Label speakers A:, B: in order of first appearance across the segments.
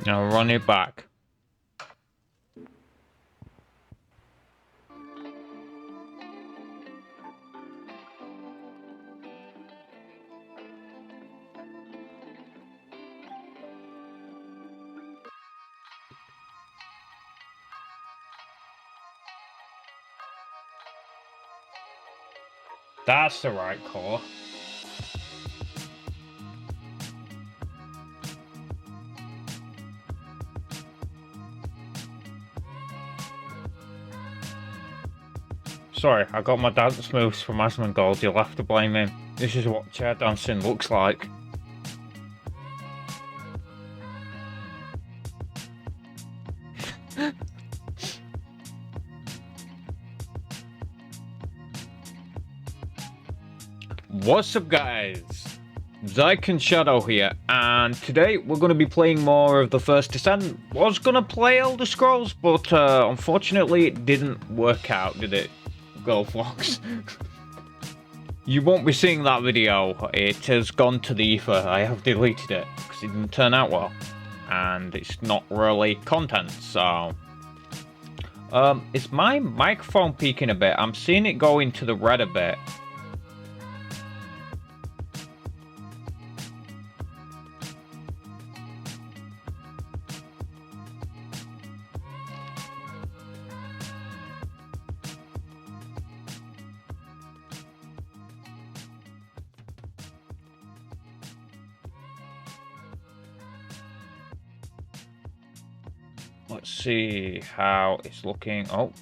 A: Now run it back. That's the right colour. Sorry, I got my dance moves from Asmongold, you'll have to blame him. This is what chair dancing looks like. What's up guys? Zyken Shadow here, and today we're going to be playing more of the first Descendant. Was going to play Elder Scrolls, but unfortunately it didn't work out, did it? Goldfox. You won't be seeing that video, it has gone to the ether. I have deleted it, because it didn't turn out well. And it's not really content, so... is my microphone peaking a bit? I'm seeing it go into the red a bit. Let's see how it's looking. Oh.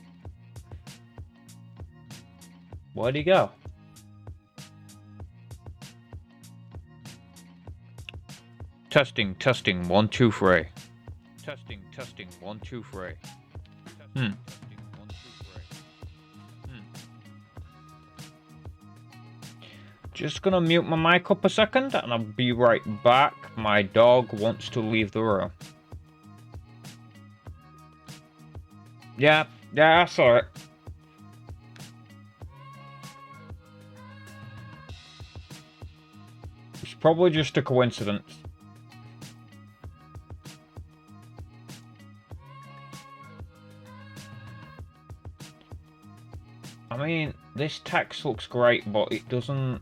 A: Where'd he go? Testing, 1, 2, 3. Testing, 1, 2, 3. Just gonna mute my mic up a second and I'll be right back. My dog wants to leave the room. Yeah, I saw it. It's probably just a coincidence. I mean, this text looks great, but it doesn't...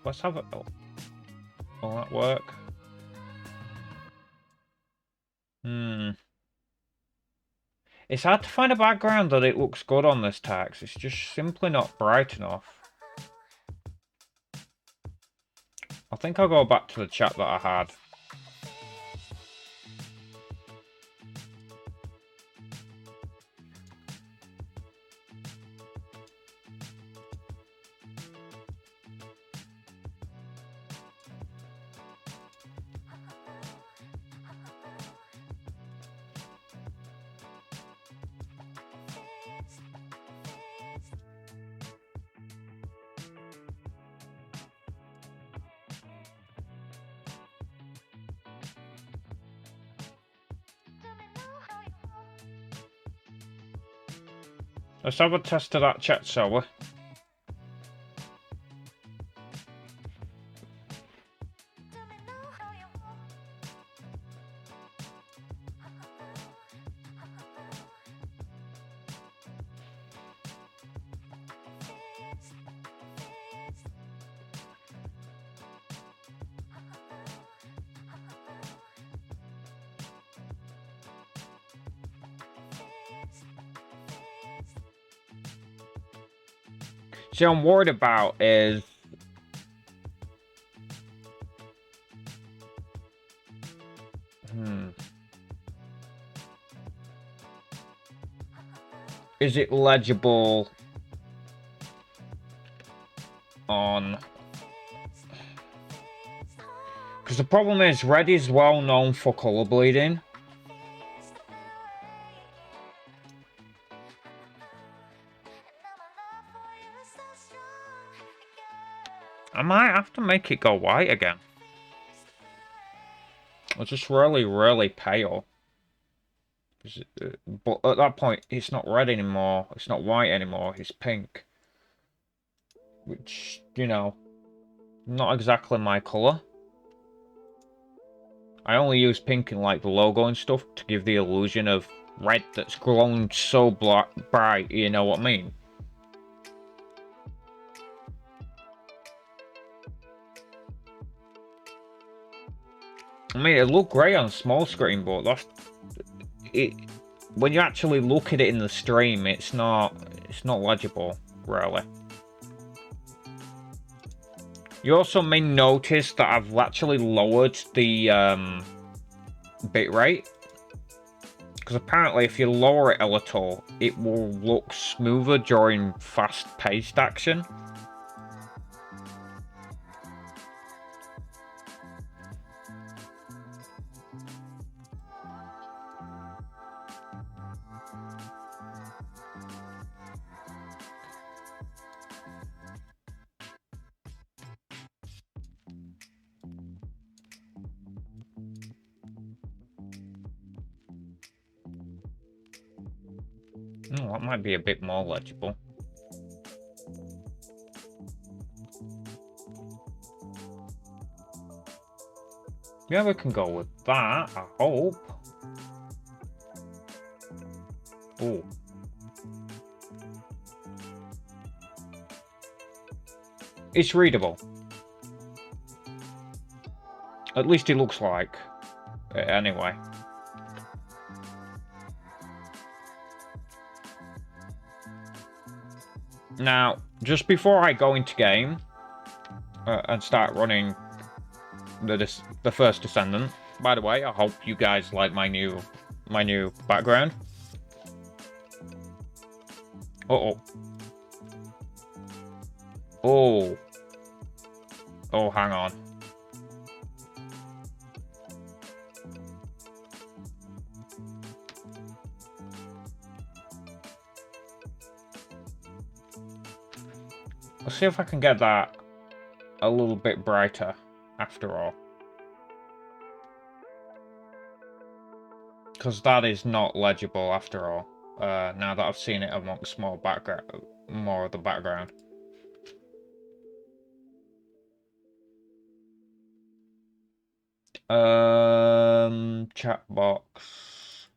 A: Let's have it... Oh, will that work? It's hard to find a background that it looks good on this text. It's just simply not bright enough. I think I'll go back to the chat that I had. Let's have a test of that chat, shall we? See, what I'm worried about is... Is it legible on... Because the problem is, red is well known for colour bleeding. I might have to make it go white again. It's just really pale. But at that point, it's not red anymore. It's not white anymore. It's pink. Which, you know, not exactly my colour. I only use pink in like the logo and stuff to give the illusion of red that's glowing so bright, you know what I mean? I mean, it looked great on small screen, but that's it. When you actually look at it in the stream, it's not legible, really. You also may notice that I've actually lowered the bitrate, because apparently if you lower it a little, it will look smoother during fast-paced action. Oh, that might be a bit more legible. Yeah, we can go with that, I hope. Oh. It's readable. At least it looks like. Anyway. Now, just before I go into game and start running the first Descendant, by the way, I hope you guys like my new background. Uh-oh. Oh. Oh, hang on. Let's see if I can get that a little bit brighter, after all. Because that is not legible, after all, now that I've seen it amongst more of the background. Chat box.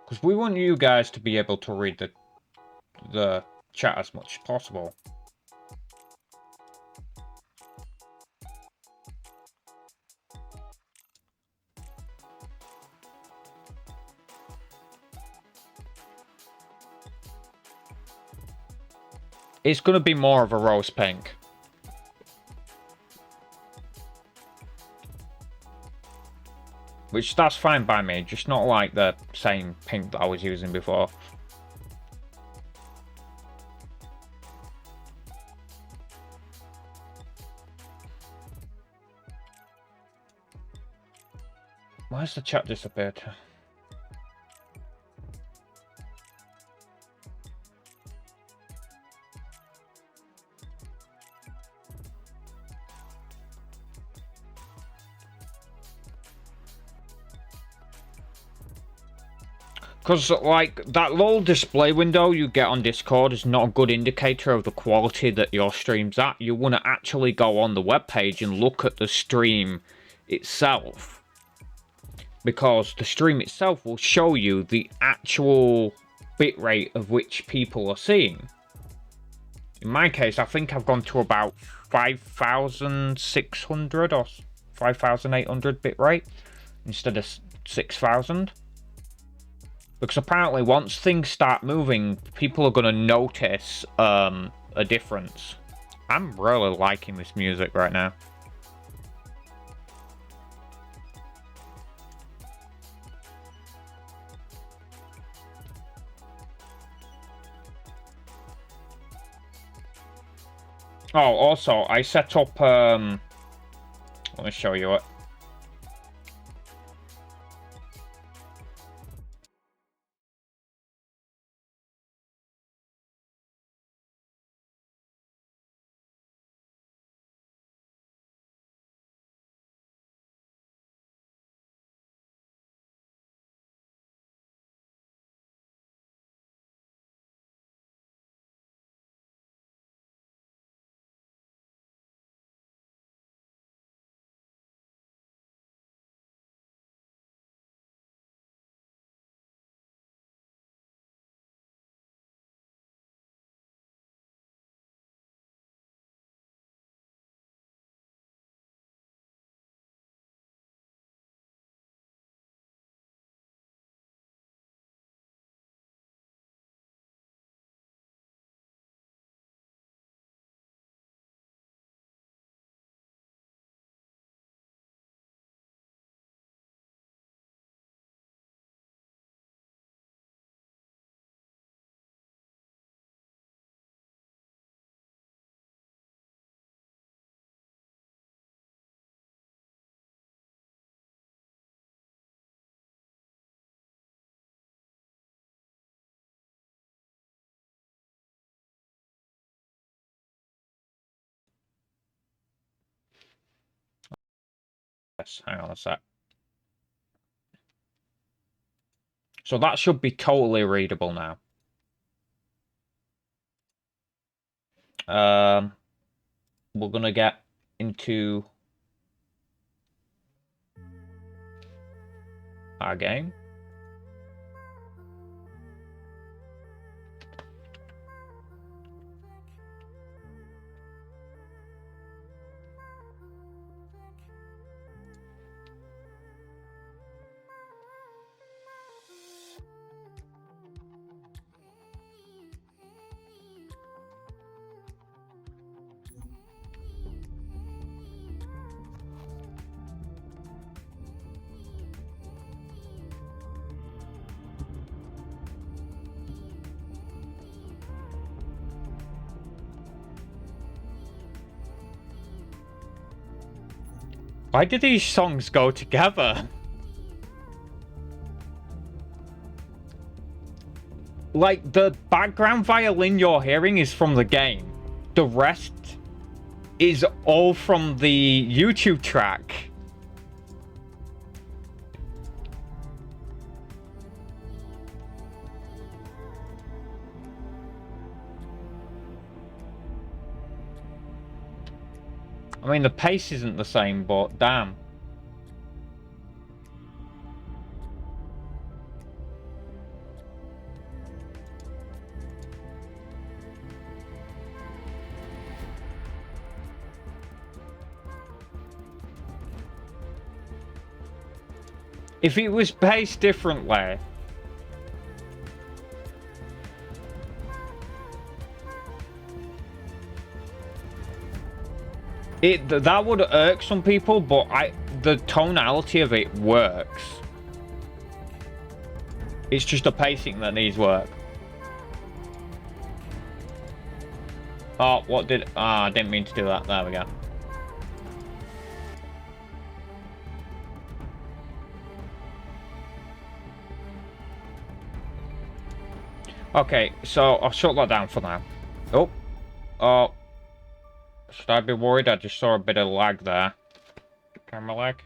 A: Because we want you guys to be able to read the chat as much as possible. It's going to be more of a rose pink. Which, that's fine by me, just not like the same pink that I was using before. Why's the chat disappeared? Because, like, that little display window you get on Discord is not a good indicator of the quality that your stream's at. You want to actually go on the webpage and look at the stream itself. Because the stream itself will show you the actual bitrate of which people are seeing. In my case, I think I've gone to about 5,600 or 5,800 bitrate instead of 6,000. Because apparently once things start moving, people are going to notice a difference. I'm really liking this music right now. Oh, also, I set up, let me show you it. this. Hang on a sec. So that should be totally readable now. We're gonna get into our game. Why do these songs go together? Like, the background violin you're hearing is from the game. The rest is all from the YouTube track. I mean, the pace isn't the same, but damn. If it was paced differently, that would irk some people, but the tonality of it works. It's just the pacing that needs work. Oh, what did... I didn't mean to do that. There we go. Okay, so I'll shut that down for now. Oh. Should I be worried? I just saw a bit of lag there. Camera lag.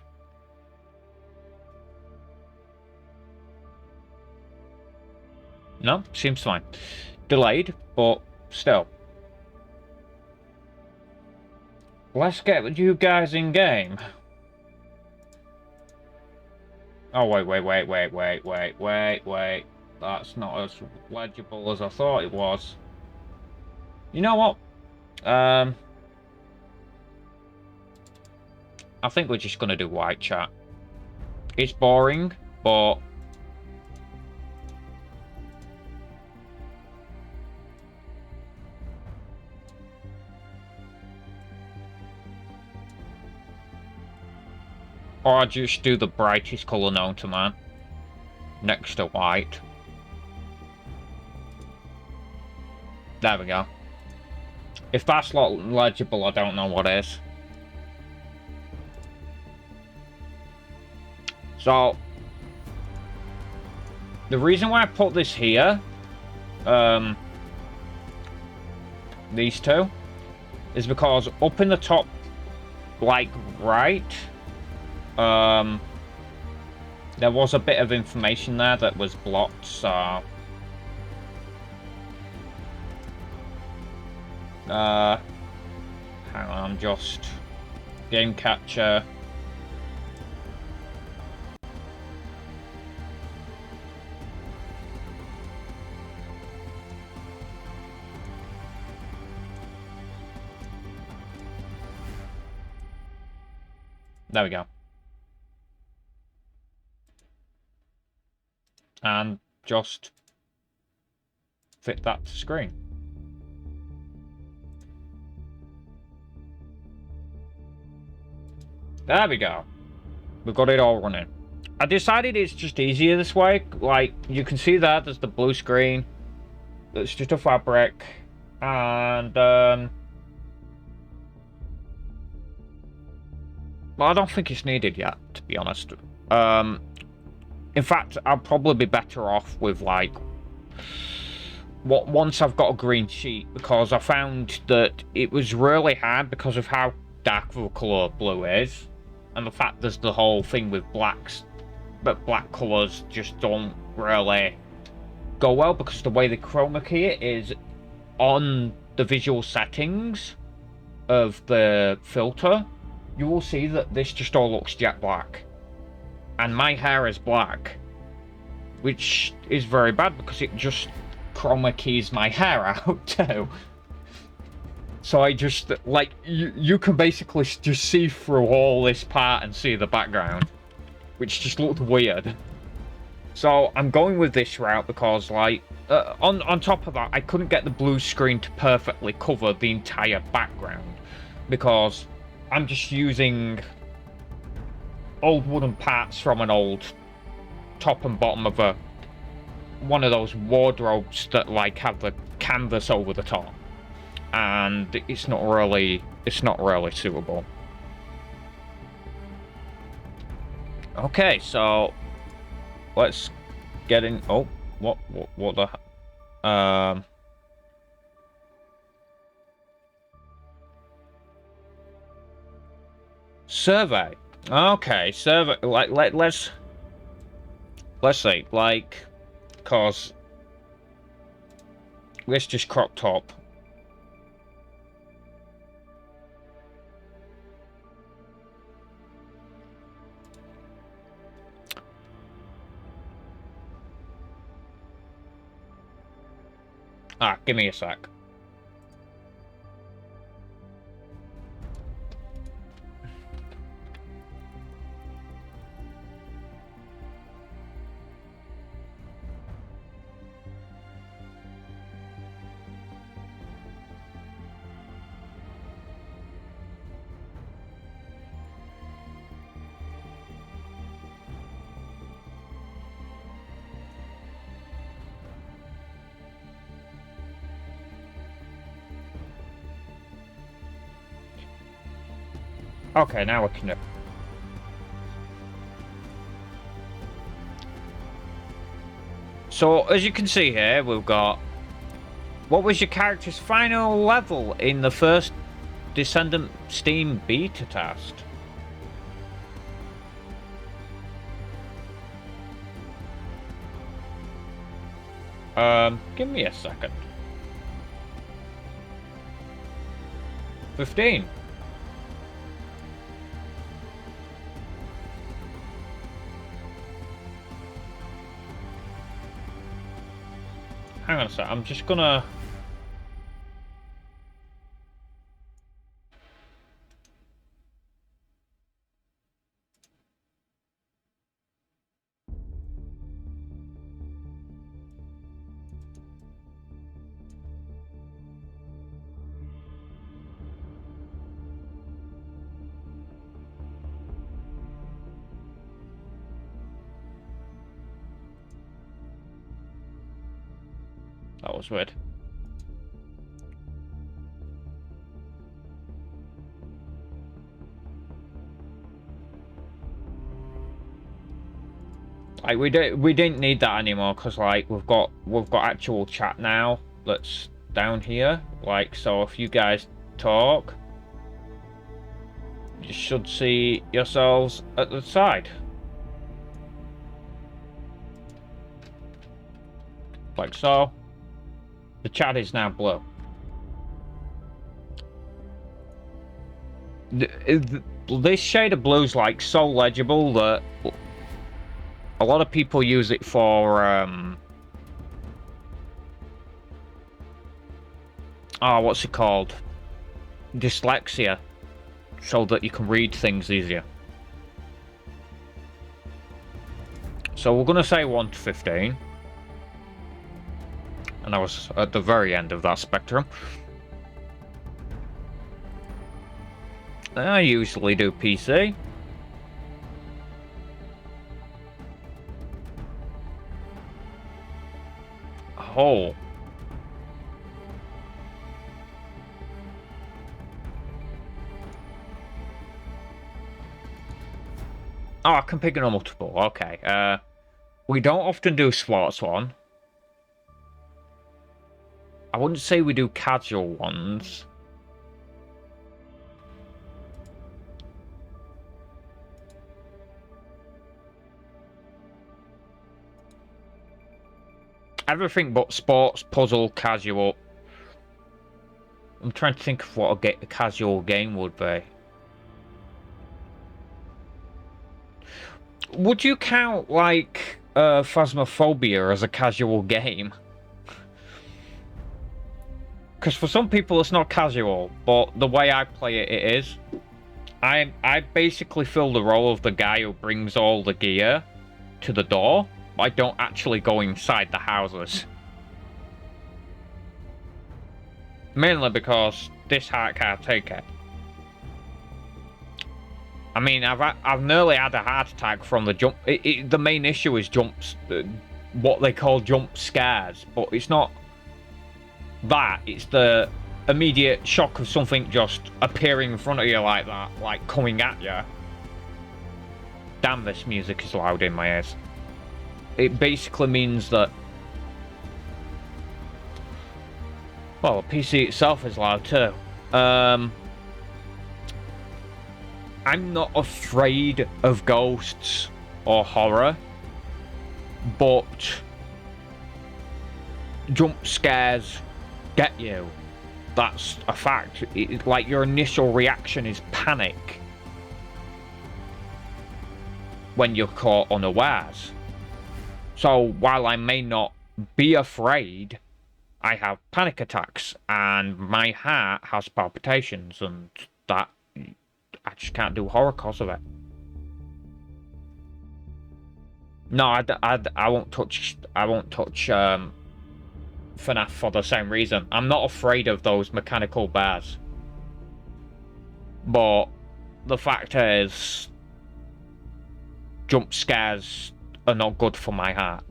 A: No, seems fine. Delayed, but still. Let's get you guys in game. Oh, wait. That's not as legible as I thought it was. You know what? I think we're just gonna do white chat. It's boring, but or I just do the brightest colour known to man next to white. There we go. If that's not legible, I don't know what is. So, the reason why I put this here, these two, is because up in the top, like, right, there was a bit of information there that was blocked, so... hang on, just... Game capture... There we go. And just fit that to screen. There we go. We've got it all running. I decided it's just easier this way. Like, you can see that there's the blue screen. It's just a fabric. And, well, I don't think it's needed yet, to be honest. In fact, I'll probably be better off with, like, once I've got a green sheet, because I found that it was really hard because of how dark the colour blue is. and the fact there's the whole thing with blacks, but black colours just don't really go well, because the way the chroma key is on the visual settings of the filter, you will see that this just all looks jet black, and my hair is black, which is very bad because it just chroma keys my hair out too. So I just, like, you can basically just see through all this part and see the background, which just looked weird. So I'm going with this route because, like, on top of that, I couldn't get the blue screen to perfectly cover the entire background, because I'm just using old wooden parts from an old top and bottom of one of those wardrobes that, like, have the canvas over the top, and it's not really suitable. Okay, so let's get in. Oh, what the survey. Okay, survey. Like, let's see, like, cause let's just crop top. Give me a sec. Okay, now we can do. So, as you can see here, we've got... What was your character's final level in the first Descendant Steam beta test? Give me a second. 15. Hang on a sec, I'm just gonna... That was weird. Like, we didn't need that anymore, because, like, we've got actual chat now that's down here. Like, so if you guys talk, you should see yourselves at the side. Like so. The chat is now blue. This shade of blue is, like, so legible that a lot of people use it for what's it called? Dyslexia, so that you can read things easier. So we're gonna say 1 to 15. And I was at the very end of that spectrum. I usually do PC. Oh. Oh, I can pick a multiple. Okay. We don't often do sports one. I wouldn't say we do casual ones. everything but sports, puzzle, casual. I'm trying to think of what a casual game would be. Would you count, like, Phasmophobia as a casual game? Because for some people it's not casual, but the way I play it, it is. I basically fill the role of the guy who brings all the gear to the door, but I don't actually go inside the houses. Mainly because this heart can't take it. I mean, I've nearly had a heart attack from the jump. The main issue is jumps, what they call jump scares, but it's not that. It's the immediate shock of something just appearing in front of you like that, like coming at you. Damn, this music is loud in my ears. It basically means that, well, the PC itself is loud too. I'm not afraid of ghosts or horror, but jump scares get you. That's a fact. Like, your initial reaction is panic when you're caught unawares. So while I may not be afraid, I have panic attacks and my heart has palpitations, and that I just can't do horror cause of it. No, I won't touch FNAF for the same reason. I'm not afraid of those mechanical bears. But the fact is, jump scares are not good for my heart.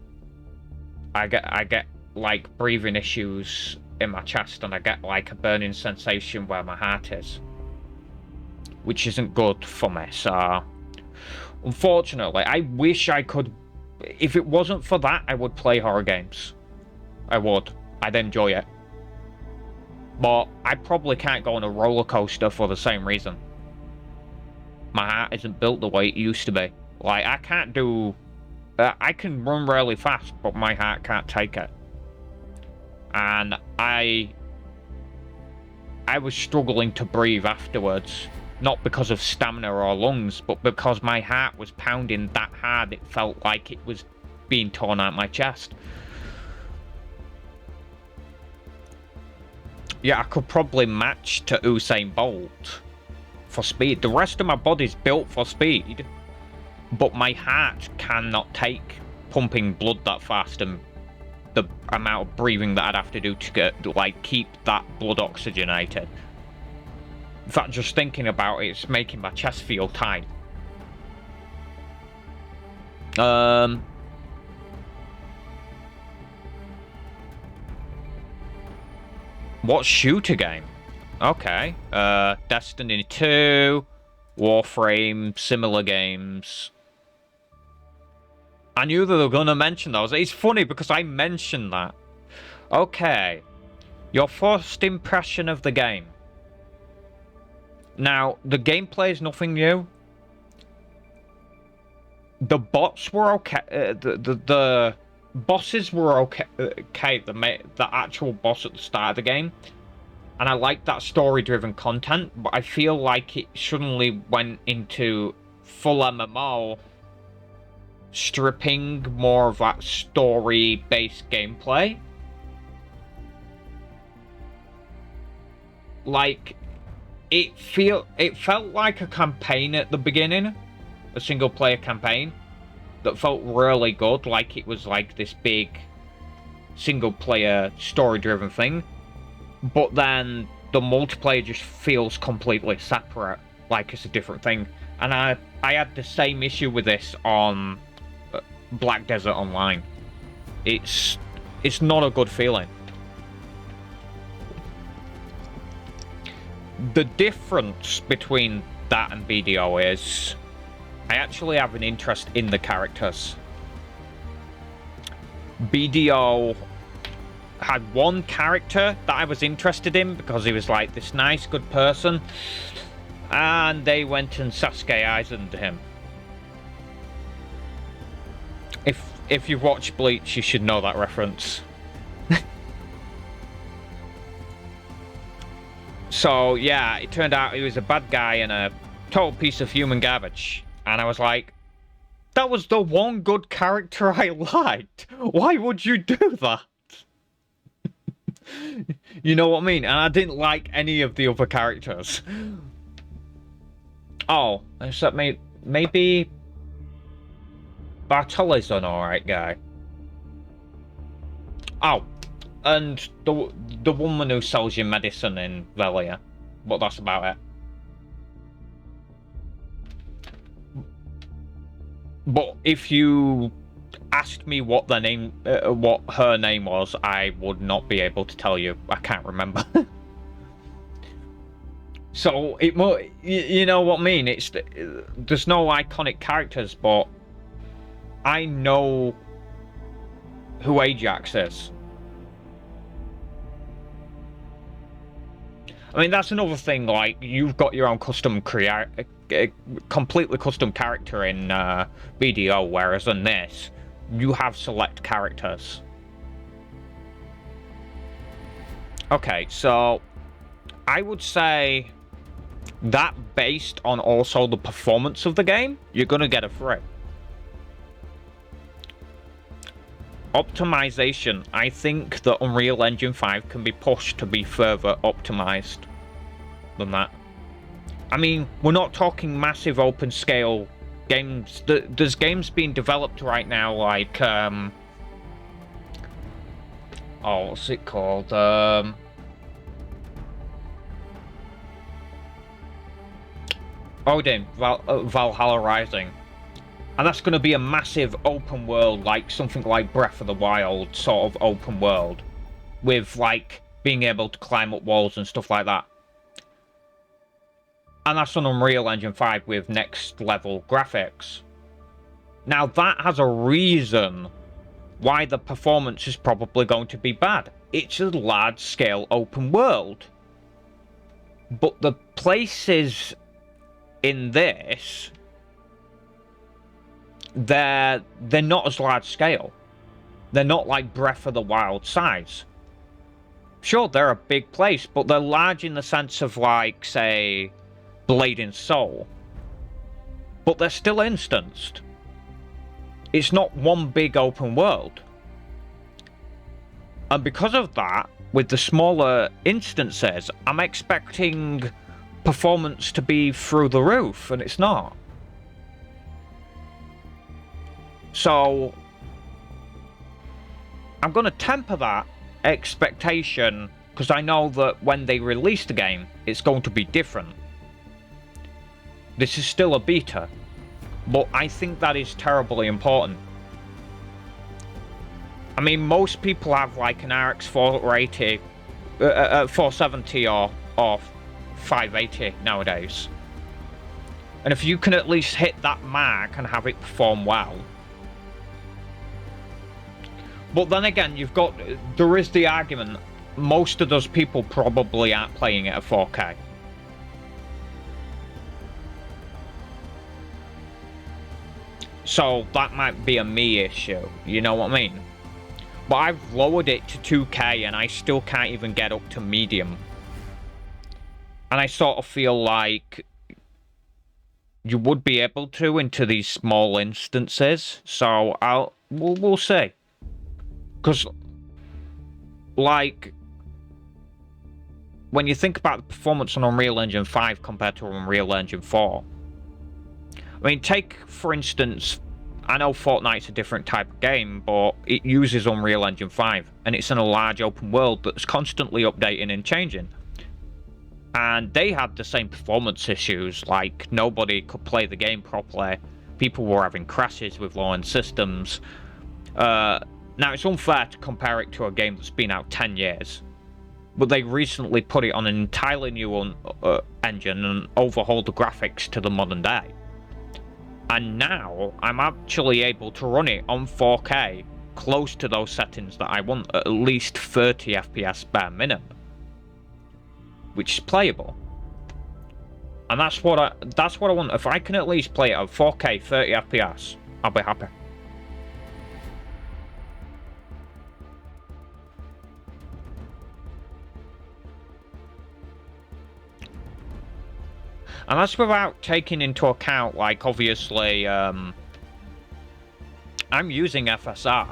A: I get like breathing issues in my chest, and I get like a burning sensation where my heart is, which isn't good for me. So unfortunately, I wish I could. If it wasn't for that, I would play horror games. I would. I'd enjoy it. But I probably can't go on a roller coaster for the same reason. My heart isn't built the way it used to be. Like, I can't do... I can run really fast, but my heart can't take it. And I was struggling to breathe afterwards. Not because of stamina or lungs, but because my heart was pounding that hard, it felt like it was being torn out my chest. Yeah, I could probably match to Usain Bolt for speed. The rest of my body's built for speed, but my heart cannot take pumping blood that fast, and the amount of breathing that I'd have to do to get, like, keep that blood oxygenated. In fact, just thinking about it, it's making my chest feel tight. What shooter game? Okay. Destiny 2, Warframe, similar games. I knew they were gonna mention those. It's funny because I mentioned that. Okay. Your first impression of the game. Now, the gameplay is nothing new. The bots were okay. The bosses were okay. The actual boss at the start of the game, and I like that story-driven content. But I feel like it suddenly went into full MMO, stripping more of that story-based gameplay. Like, it felt like a campaign at the beginning, a single-player campaign that felt really good, like it was like this big single-player story-driven thing. But then the multiplayer just feels completely separate, like it's a different thing. And I had the same issue with this on Black Desert Online. It's not a good feeling. The difference between that and BDO is I actually have an interest in the characters. BDO had one character that I was interested in because he was like this nice, good person, and they went and Sasuke Aizen'd him. If you've watched Bleach, you should know that reference. So yeah, it turned out he was a bad guy and a total piece of human garbage. And I was like, that was the one good character I liked. Why would you do that? You know what I mean? And I didn't like any of the other characters. Oh, except maybe Bartolo's an alright guy. Oh, and the woman who sells you medicine in Velia. But that's about it. But if you asked me what her name was, I would not be able to tell you. I can't remember. So you know what I mean? There's no iconic characters, but I know who Ajax is. I mean, that's another thing. Like, you've got your own completely custom character in BDO, whereas in this, you have select characters. Okay, so I would say that based on also the performance of the game, you're gonna get a 3. Optimization, I think that Unreal Engine 5 can be pushed to be further optimized than that. I mean, we're not talking massive open scale games. There's games being developed right now like oh, what's it called? Odin, Valhalla Rising. And that's going to be a massive open world, like something like Breath of the Wild sort of open world, with like being able to climb up walls and stuff like that. And that's on Unreal Engine 5 with next level graphics. Now that has a reason why the performance is probably going to be bad. It's a large scale open world. But the places in this, they're not as large scale. They're not like Breath of the Wild size. Sure, they're a big place, but they're large in the sense of like, say, Blade and Soul. But they're still instanced. It's not one big open world. And because of that, with the smaller instances, I'm expecting performance to be through the roof, and it's not. So I'm going to temper that expectation, because I know that when they release the game, it's going to be different. This is still a beta, but I think that is terribly important. I mean, most people have like an RX 480, 470 or 580 nowadays. And if you can at least hit that mark and have it perform well. But then again, there is the argument, most of those people probably aren't playing it at 4K. So that might be a me issue, you know what I mean? But I've lowered it to 2K and I still can't even get up to medium. And I sort of feel like you would be able to into these small instances. So we'll see. Because, like, when you think about the performance on Unreal Engine 5 compared to Unreal Engine 4, I mean, take, for instance, I know Fortnite's a different type of game, but it uses Unreal Engine 5, and it's in a large open world that's constantly updating and changing. And they had the same performance issues, like nobody could play the game properly, people were having crashes with low-end systems. Now, it's unfair to compare it to a game that's been out 10 years, but they recently put it on an entirely new engine and overhauled the graphics to the modern day. And now, I'm actually able to run it on 4K, close to those settings that I want, at least 30 FPS bare minimum, which is playable. And that's what I want. If I can at least play it at 4K, 30 FPS, I'll be happy. And that's without taking into account, like, obviously, I'm using FSR.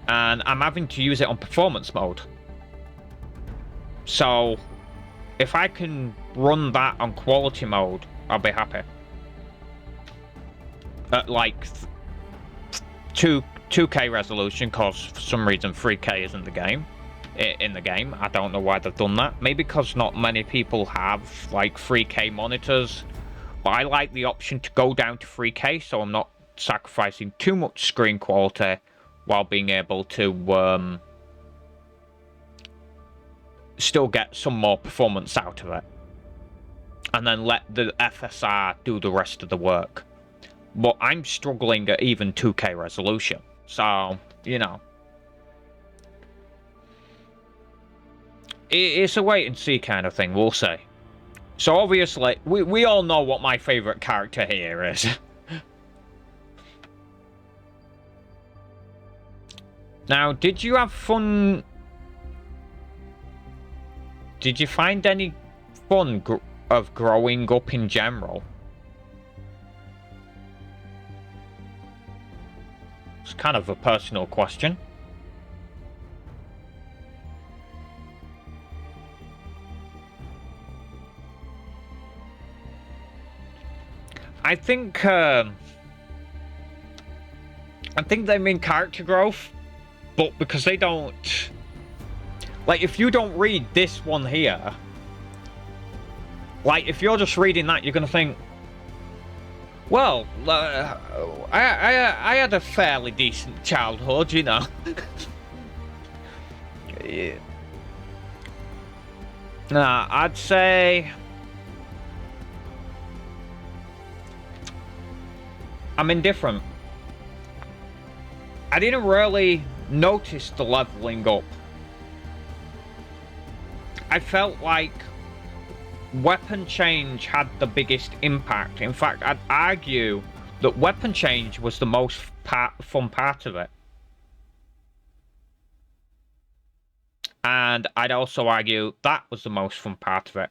A: And I'm having to use it on performance mode. So, if I can run that on quality mode, I'll be happy. At, like, 2K resolution, because for some reason 3K isn't the game. In the game. I don't know why they've done that. Maybe because not many people have like 3K monitors. But I like the option to go down to 3K, so I'm not sacrificing too much screen quality while being able to still get some more performance out of it. And then let the FSR do the rest of the work. But I'm struggling at even 2K resolution. So, you know. It's a wait and see kind of thing, we'll say. So obviously, we all know what my favourite character here is. Now, did you have fun? Did you find any fun of growing up in general? It's kind of a personal question. I think they mean character growth, but because they don't, like, if you don't read this one here, like, if you're just reading that, you're gonna think, well, I had a fairly decent childhood, you know. Yeah. Nah, I'd say I'm indifferent. I didn't really notice the leveling up. I felt like weapon change had the biggest impact. In fact, I'd argue that weapon change was the most fun part of it. And I'd also argue that was the most fun part of it.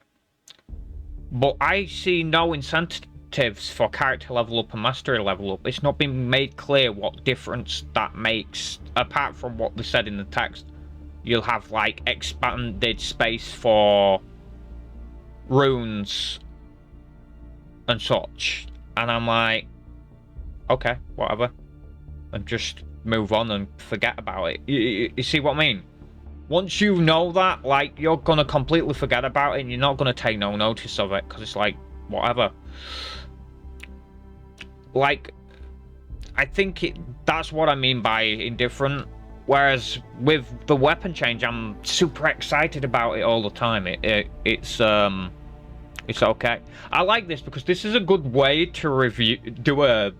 A: But I see no incentives for character level up and mastery level up. It's not been made clear what difference that makes, apart from what they said in the text. You'll have, like, expanded space for runes and such. And I'm like, okay, whatever. And just move on and forget about it. You see what I mean? Once you know that, like, you're gonna completely forget about it and you're not gonna take no notice of it, because it's like, whatever. Like, I think that's what I mean by indifferent. Whereas with the weapon change, I'm super excited about it all the time. It's okay. I like this because this is a good way to do a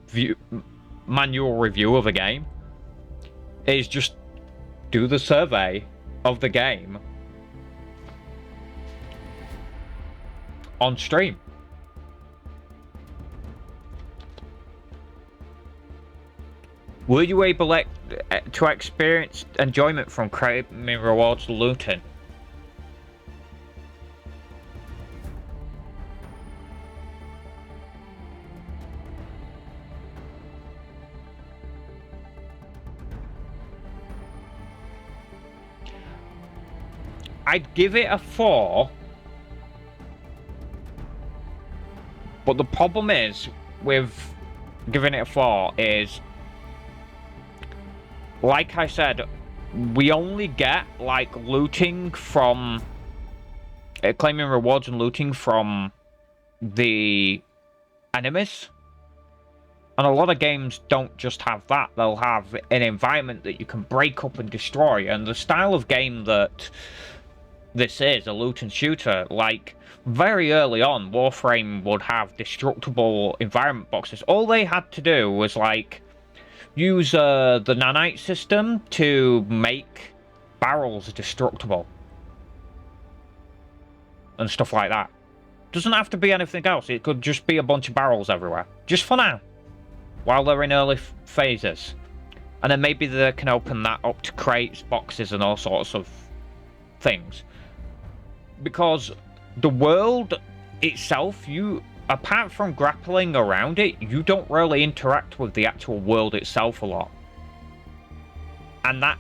A: manual review of a game. Is just do the survey of the game on stream. Were you able to experience enjoyment from claiming rewards looting? I'd give it a 4. But the problem is with giving it a 4 is, like I said, we only get, like, looting from claiming rewards and looting from the enemies. And a lot of games don't just have that. They'll have an environment that you can break up and destroy. And the style of game that this is, a loot and shooter, like, very early on, Warframe would have destructible environment boxes. All they had to do was, like, use the nanite system to make barrels destructible and stuff like that. Doesn't have to be anything else. It could just be a bunch of barrels everywhere, just for now, while they're in early phases. And then maybe they can open that up to crates, boxes, and all sorts of things. because the world itself, apart from grappling around it, you don't really interact with the actual world itself a lot. And that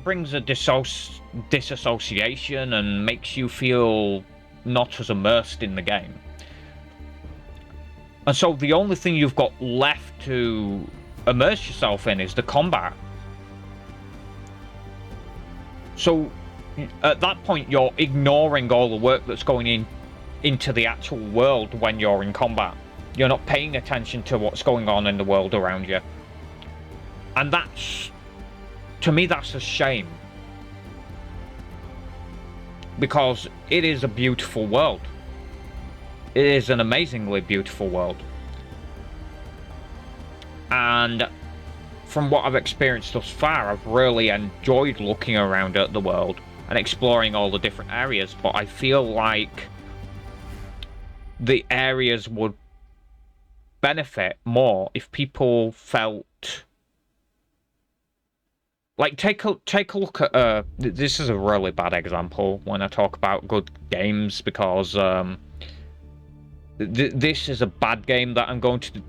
A: brings a disassociation and makes you feel not as immersed in the game. And so the only thing you've got left to immerse yourself in is the combat. So at that point, you're ignoring all the work that's going into the actual world when you're in combat. You're not paying attention to what's going on in the world around you. And that's, to me, that's a shame. Because it is a beautiful world. It is an amazingly beautiful world. And from what I've experienced thus far, I've really enjoyed looking around at the world and exploring all the different areas, but I feel like the areas would benefit more if people felt like, take a look at this is a really bad example when I talk about good games, because this is a bad game that I'm going to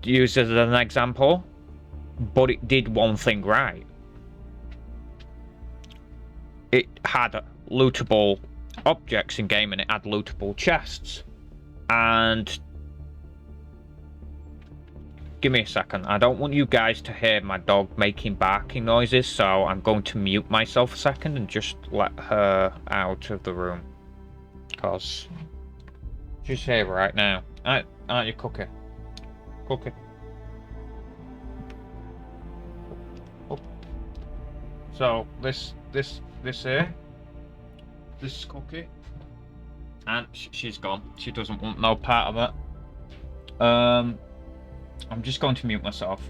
A: use as an example, but it did one thing right. It had lootable objects in game, and it had lootable chests. And give me a second. I don't want you guys to hear my dog making barking noises, so I'm going to mute myself a second and just let her out of the room. Because she's here right now. Aren't you, Cookie? Cookie. Oh. So this here. This is Cookie. And she's gone. She doesn't want no part of it. I'm just going to mute myself.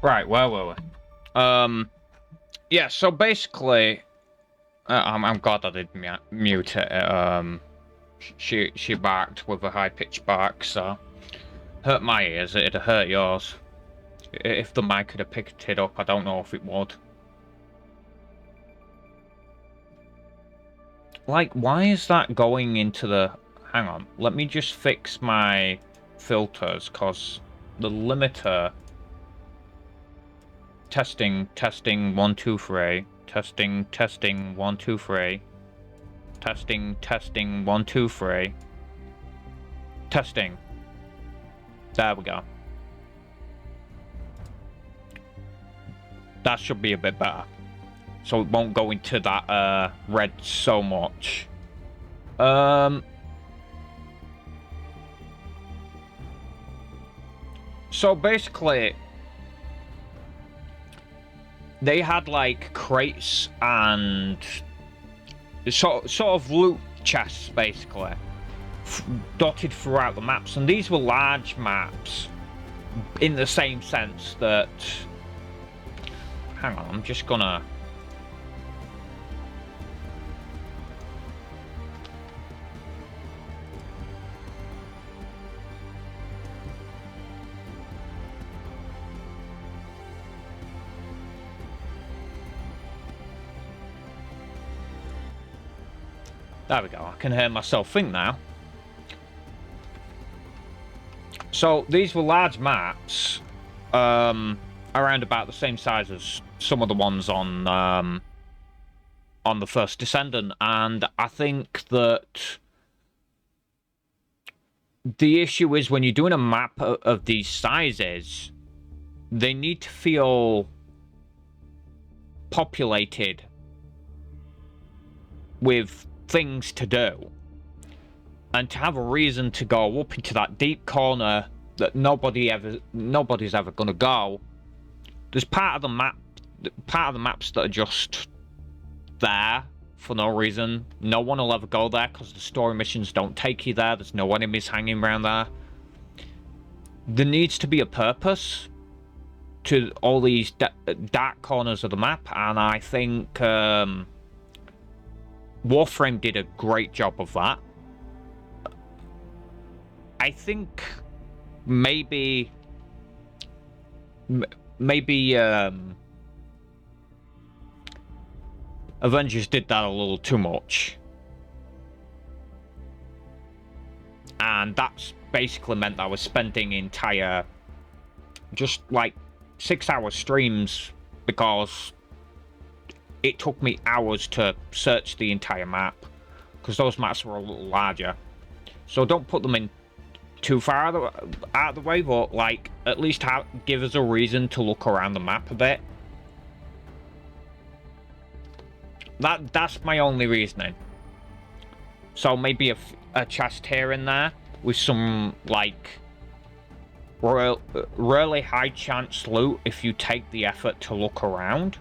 A: Right, where were we? Yeah, so basically, I'm glad I did mute it. She barked with a high-pitched bark, so hurt my ears. It'd have hurt yours. If the mic could have picked it up, I don't know if it would. Like, why is that going into the... Hang on, let me just fix my filters, because the limiter... Testing, 1, 2, 3. Testing, 1, 2, 3. Testing, 1, 2, 3. Testing. There we go. That should be a bit better. So it won't go into that red so much. So basically, they had like crates and sort of loot chests, basically, dotted throughout the maps, and these were large maps in the same sense that... Hang on, I'm just gonna... There we go, I can hear myself think now. So, these were large maps, around about the same size as some of the ones on the first Descendant, and I think that the issue is when you're doing a map of these sizes, they need to feel populated with things to do, and to have a reason to go up into that deep corner that nobody's ever gonna go. There's part of the maps that are just there for no reason. No one will ever go there because the story missions don't take you there. There's no enemies hanging around there. There needs to be a purpose to all these dark corners of the map, and I think Warframe did a great job of that. I think maybe Avengers did that a little too much. And that's basically meant that I was spending entire, just like 6-hour streams, because it took me hours to search the entire map, because those maps were a little larger. So don't put them in too far out of the way, but like at least give us a reason to look around the map a bit. That's my only reasoning. So maybe a chest here and there with some like really high chance loot. If you take the effort to look around,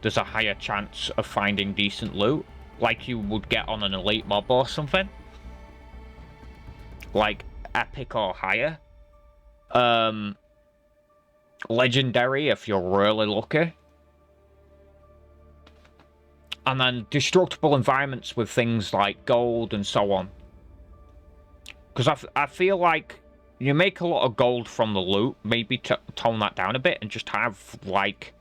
A: there's a higher chance of finding decent loot, like you would get on an elite mob or something, like epic or higher. Legendary if you're really lucky. And then destructible environments with things like gold and so on. Because I feel like you make a lot of gold from the loot, maybe to tone that down a bit and just have like...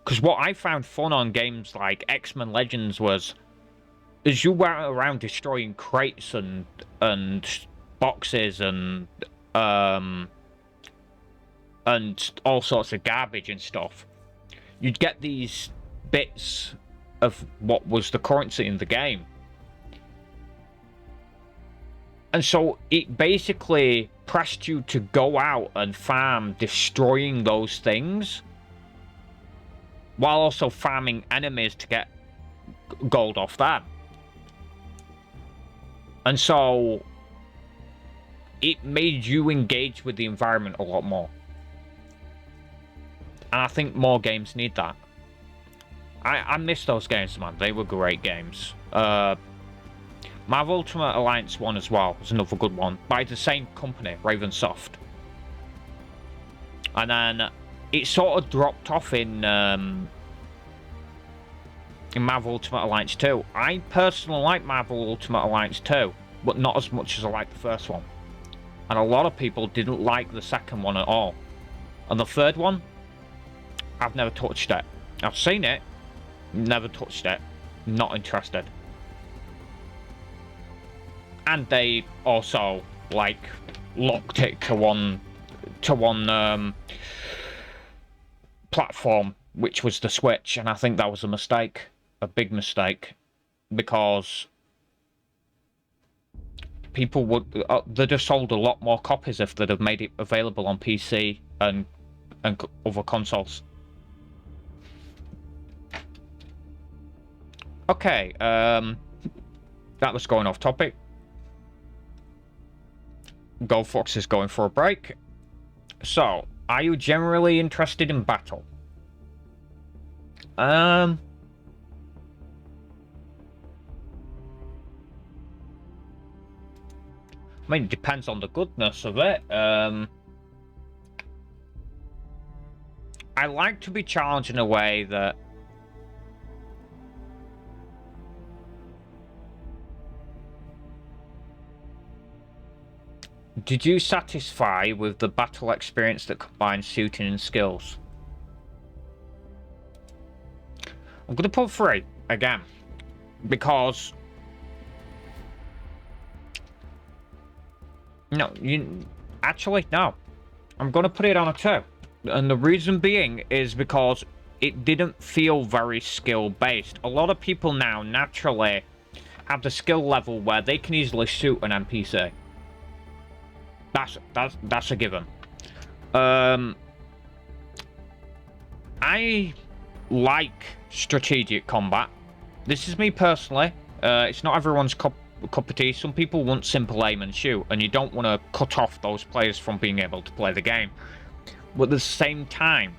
A: Because what I found fun on games like X-Men Legends was, as you went around destroying crates and boxes and all sorts of garbage and stuff, you'd get these bits of what was the currency in the game. And so it basically pressed you to go out and farm destroying those things, while also farming enemies to get gold off them. And so it made you engage with the environment a lot more. And I think more games need that. I miss those games, man. They were great games. Marvel Ultimate Alliance 1 as well was another good one, by the same company, Ravensoft. And then it sort of dropped off in Marvel Ultimate Alliance 2. I personally like Marvel Ultimate Alliance 2, but not as much as I like the first one. And a lot of people didn't like the second one at all. And the third one, I've never touched it. I've seen it, never touched it, not interested. And they also like locked it to one platform, which was the Switch, and I think that was a mistake, a big mistake, because people would they'd have sold a lot more copies if they'd have made it available on PC and other consoles. Okay, that was going off topic. Goldfox is going for a break. So, are you generally interested in battle? I mean, it depends on the goodness of it. I like to be challenged in a way that did you satisfy with the battle experience that combines shooting and skills? I'm going to put 3 again, because no, I'm going to put it on a 2, and the reason being is because it didn't feel very skill based. A lot of people now naturally have the skill level where they can easily shoot an NPC. That's a given. I like strategic combat. This is me personally. It's not everyone's cup of tea. Some people want simple aim and shoot, and you don't want to cut off those players from being able to play the game. But at the same time,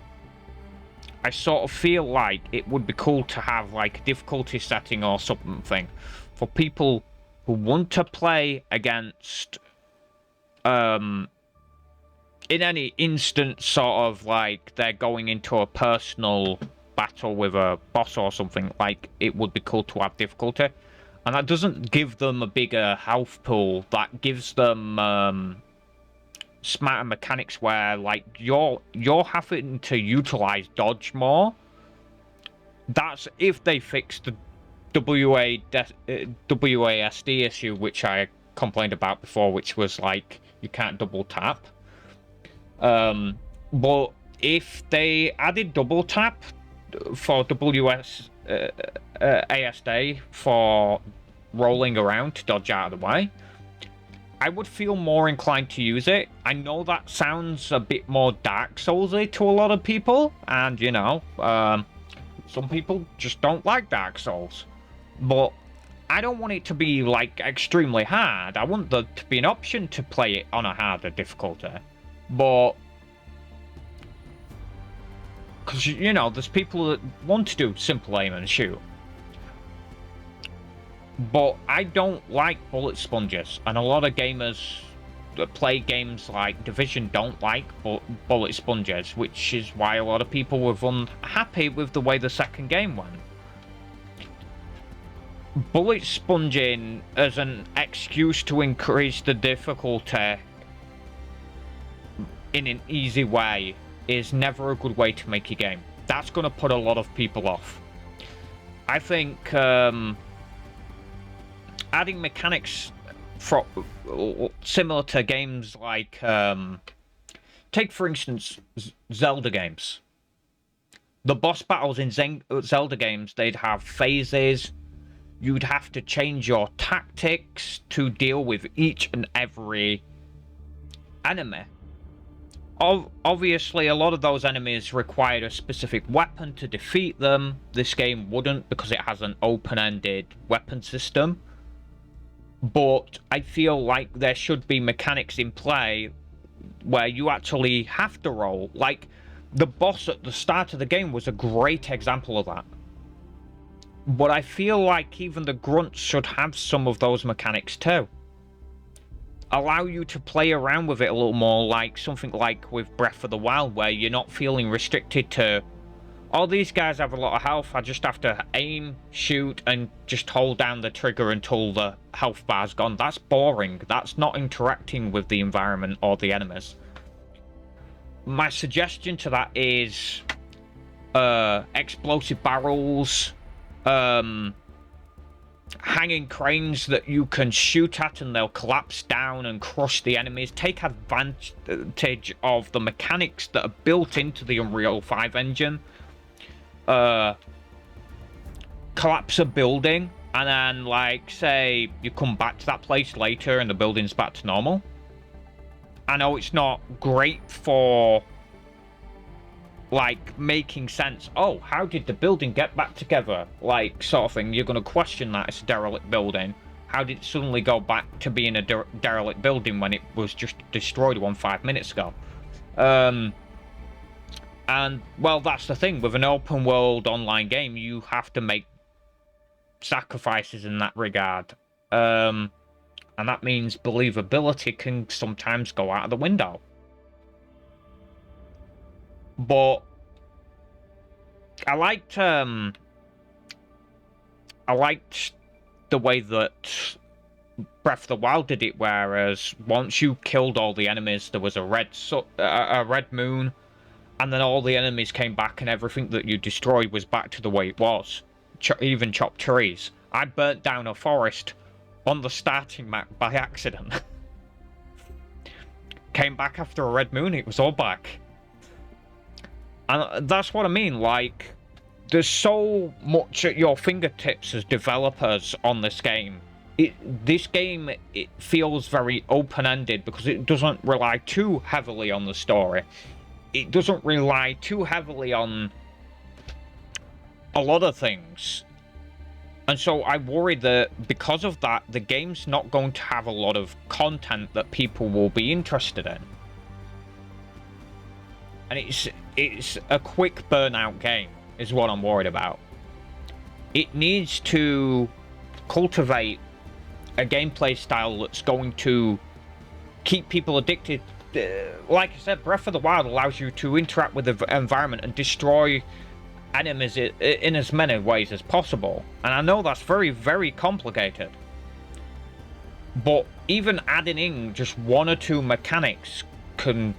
A: I sort of feel like it would be cool to have like a difficulty setting or something for people who want to play against in any instance, sort of like they're going into a personal battle with a boss or something. Like, it would be cool to have difficulty, and that doesn't give them a bigger health pool. That gives them smarter mechanics where, like, you're having to utilize dodge more. That's if they fix the WASD issue, which I complained about before, which was like you can't double tap. But if they added double tap for ASD for rolling around to dodge out of the way, I would feel more inclined to use it. I know that sounds a bit more Dark Souls-y to a lot of people, and you know, some people just don't like Dark Souls. But I don't want it to be like extremely hard. I want there to be an option to play it on a harder difficulty. But because, you know, there's people that want to do simple aim and shoot. But I don't like bullet sponges, and a lot of gamers that play games like Division don't like bullet sponges, which is why a lot of people were unhappy with the way the second game went. Bullet sponging as an excuse to increase the difficulty in an easy way is never a good way to make your game. That's going to put a lot of people off. I think adding mechanics similar to games like take for instance Zelda games. The boss battles in Zelda games, they'd have phases. You'd have to change your tactics to deal with each and every enemy. Obviously, a lot of those enemies required a specific weapon to defeat them. This game wouldn't, because it has an open-ended weapon system. But I feel like there should be mechanics in play where you actually have to roll. Like, the boss at the start of the game was a great example of that. But I feel like even the grunts should have some of those mechanics too. Allow you to play around with it a little more, like something like with Breath of the Wild, where you're not feeling restricted to, oh, these guys have a lot of health, I just have to aim, shoot, and just hold down the trigger until the health bar's gone. That's boring. That's not interacting with the environment or the enemies. My suggestion to that is explosive barrels, hanging cranes that you can shoot at and they'll collapse down and crush the enemies. Take advantage of the mechanics that are built into the Unreal 5 engine. Collapse a building and then, like, say you come back to that place later and the building's back to normal. I know it's not great for, like, making sense. Oh, how did the building get back together? Like, sort of thing. You're going to question that it's a derelict building. How did it suddenly go back to being a derelict building when it was just destroyed 5 minutes ago? And, well, that's the thing. With an open world online game, you have to make sacrifices in that regard. And that means believability can sometimes go out of the window. But I liked the way that Breath of the Wild did it, whereas once you killed all the enemies, there was a red moon, and then all the enemies came back, and everything that you destroyed was back to the way it was. Even chopped trees. I burnt down a forest on the starting map by accident. Came back after a red moon, it was all back. And that's what I mean, like, there's so much at your fingertips as developers on this game. This game, it feels very open-ended because it doesn't rely too heavily on the story. It doesn't rely too heavily on a lot of things. And so I worry that because of that, the game's not going to have a lot of content that people will be interested in. And it's a quick burnout game, is what I'm worried about. It needs to cultivate a gameplay style that's going to keep people addicted. Like I said, Breath of the Wild allows you to interact with the environment and destroy enemies in as many ways as possible. And I know that's very, very complicated. But even adding in just one or two mechanics can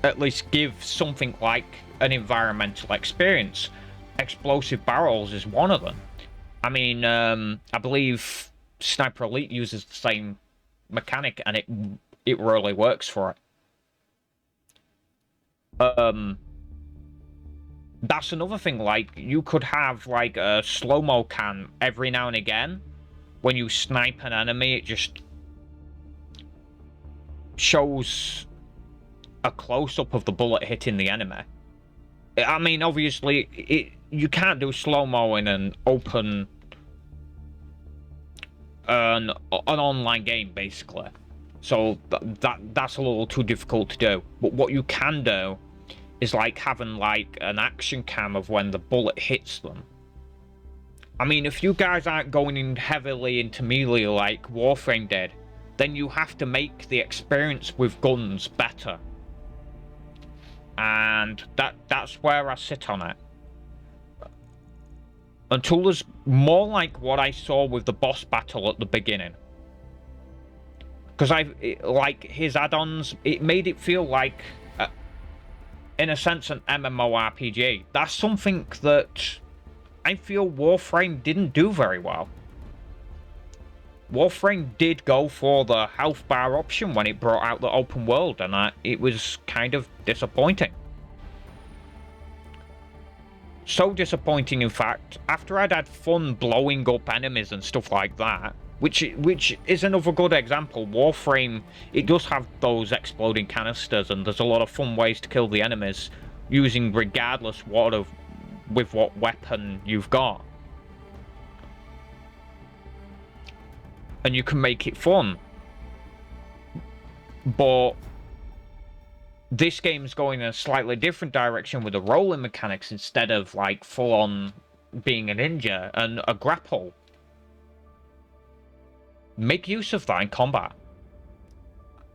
A: at least give something like an environmental experience. Explosive barrels is one of them. I mean, I believe Sniper Elite uses the same mechanic, and it really works for it. That's another thing. Like, you could have like a slow-mo cam every now and again. When you snipe an enemy, it just shows a close-up of the bullet hitting the enemy. I mean, obviously, you can't do slow-mo in an open, an online game, basically. So that's a little too difficult to do. But what you can do is like having like an action cam of when the bullet hits them. I mean, if you guys aren't going in heavily into melee like Warframe did, then you have to make the experience with guns better. And that's where I sit on it. Until there's more like what I saw with the boss battle at the beginning. Because like his add-ons, it made it feel like, in a sense, an MMORPG. That's something that I feel Warframe didn't do very well. Warframe did go for the health bar option when it brought out the open world, and it was kind of disappointing. So disappointing, in fact, after I'd had fun blowing up enemies and stuff like that, which is another good example. Warframe, it does have those exploding canisters, and there's a lot of fun ways to kill the enemies, using regardless with what weapon you've got. And you can make it fun. But this game's going in a slightly different direction with the rolling mechanics instead of like full-on being a ninja and a grapple. Make use of that in combat.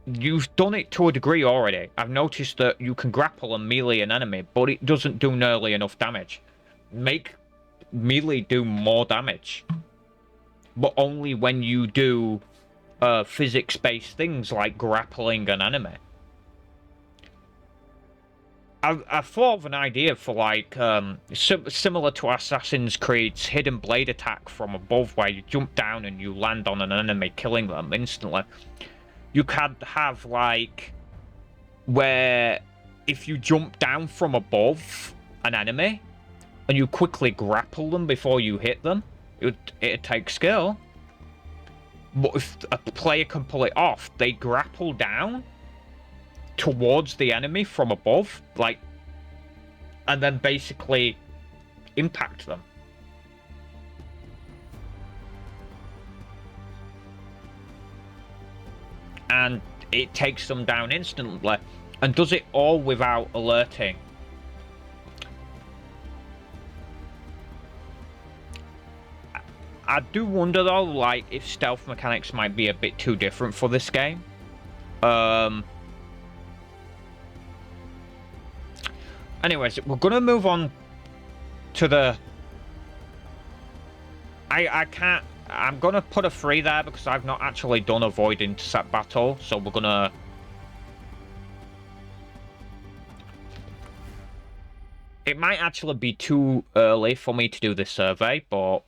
A: You've done it to a degree already. I've noticed that you can grapple and melee an enemy, but it doesn't do nearly enough damage. Make melee do more damage. But only when you do physics-based things like grappling an enemy. I thought of an idea for like similar to Assassin's Creed's hidden blade attack from above, where you jump down and you land on an enemy, killing them instantly. You could have like where if you jump down from above an enemy and you quickly grapple them before you hit them, it'd take skill. But if a player can pull it off, they grapple down towards the enemy from above, like, and then basically impact them. And it takes them down instantly, and does it all without alerting. I do wonder though, like, if stealth mechanics might be a bit too different for this game. Anyways, we're gonna move on to the... I'm gonna put a 3 there because I've not actually done a Void Intercept battle, so we're gonna... It might actually be too early for me to do this survey, but...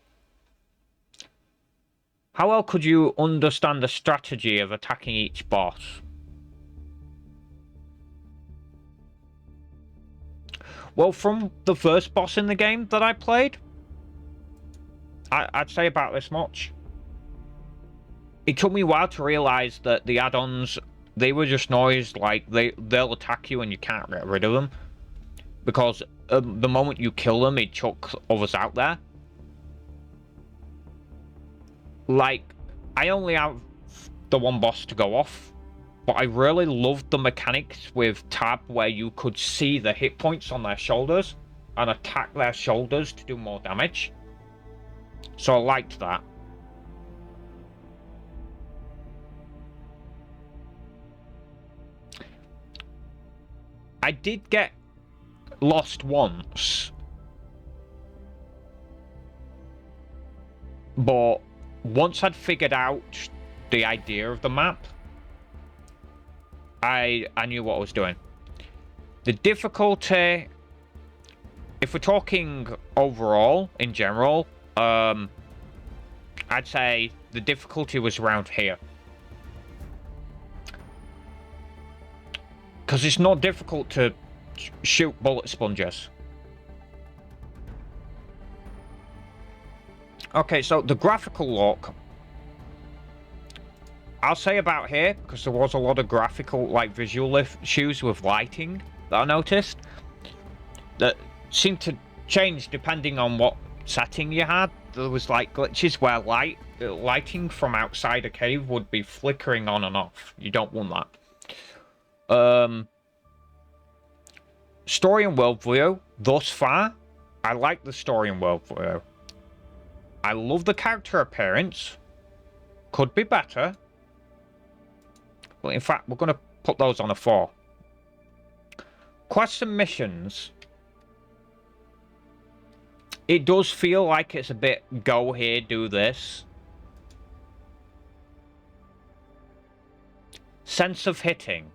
A: How well could you understand the strategy of attacking each boss? Well, from the first boss in the game that I played, I'd say about this much. It took me a while to realize that the add-ons, they were just noise, like they'll attack you and you can't get rid of them. Because the moment you kill them, it chucks others out there. like, I only have the one boss to go off, but I really loved the mechanics with Tab where you could see the hit points on their shoulders and attack their shoulders to do more damage. So I liked that. I did get lost once, but once I'd figured out the idea of the map, I knew what I was doing. The difficulty, if we're talking overall, in general, I'd say the difficulty was around here. Because it's not difficult to shoot bullet sponges. Okay, so the graphical look, I'll say about here, because there was a lot of graphical, like, visual issues with lighting that I noticed that seemed to change depending on what setting you had. There was, like, glitches where lighting from outside a cave would be flickering on and off. You don't want that. Story and worldview, thus far, I like the story and worldview. I love the character appearance. Could be better. Well, in fact, we're going to put those on a 4. Quests and missions. It does feel like it's a bit go here, do this. Sense of hitting.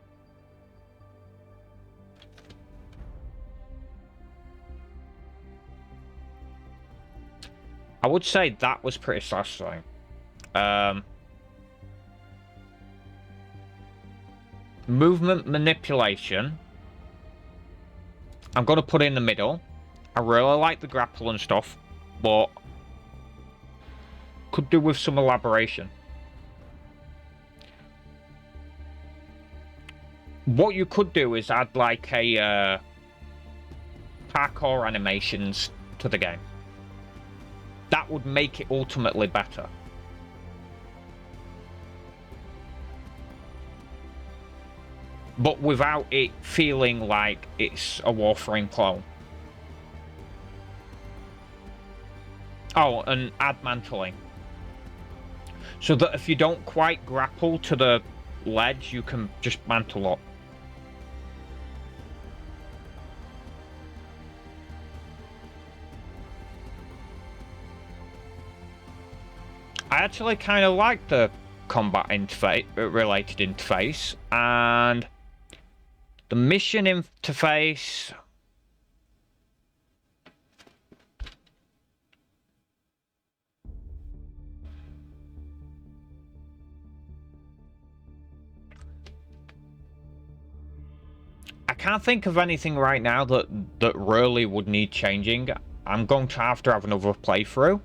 A: I would say that was pretty satisfying. Movement manipulation. I'm going to put it in the middle. I really like the grapple and stuff, but could do with some elaboration. What you could do is add like a parkour animations to the game. That would make it ultimately better. But without it feeling like it's a Warframe clone. Oh, and add mantling. So that if you don't quite grapple to the ledge, you can just mantle up. I actually kind of like the combat interface, related interface, and the mission interface. I can't think of anything right now that really would need changing. I'm going to have another playthrough.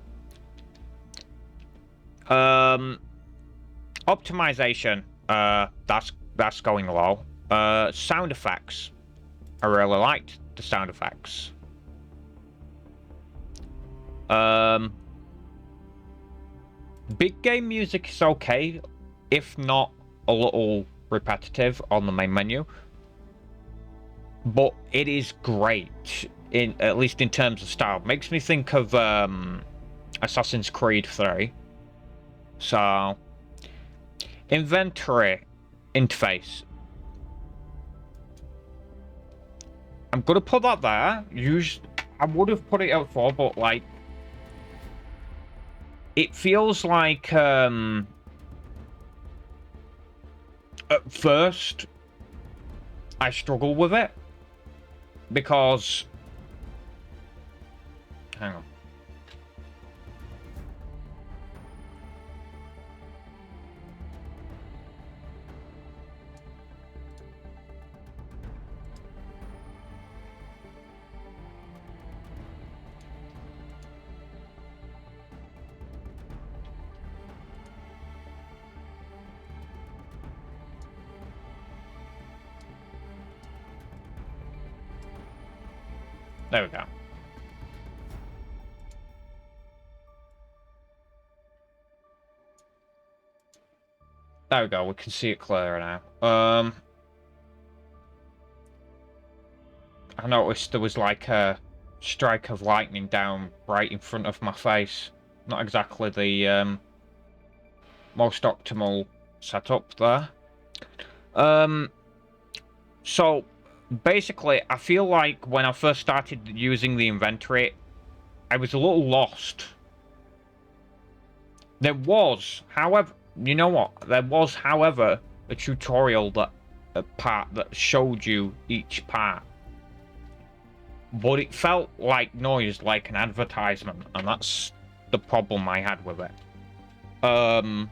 A: Optimization, that's going low. Sound effects, I really liked the sound effects. Big game music is okay, if not a little repetitive on the main menu, but it is great, at least in terms of style. Makes me think of Assassin's Creed 3. So, inventory interface. I'm gonna put that there. I would have put it out for, but like, it feels like at first I struggle with it because, hang on. There we go. There we go, we can see it clearer now. I noticed there was like a strike of lightning down right in front of my face. Not exactly the most optimal setup there. So basically, I feel like when I first started using the inventory, I was a little lost. There was, however, you know what? There was, however, a tutorial that a part that showed you each part. But it felt like noise, like an advertisement, and that's the problem I had with it. I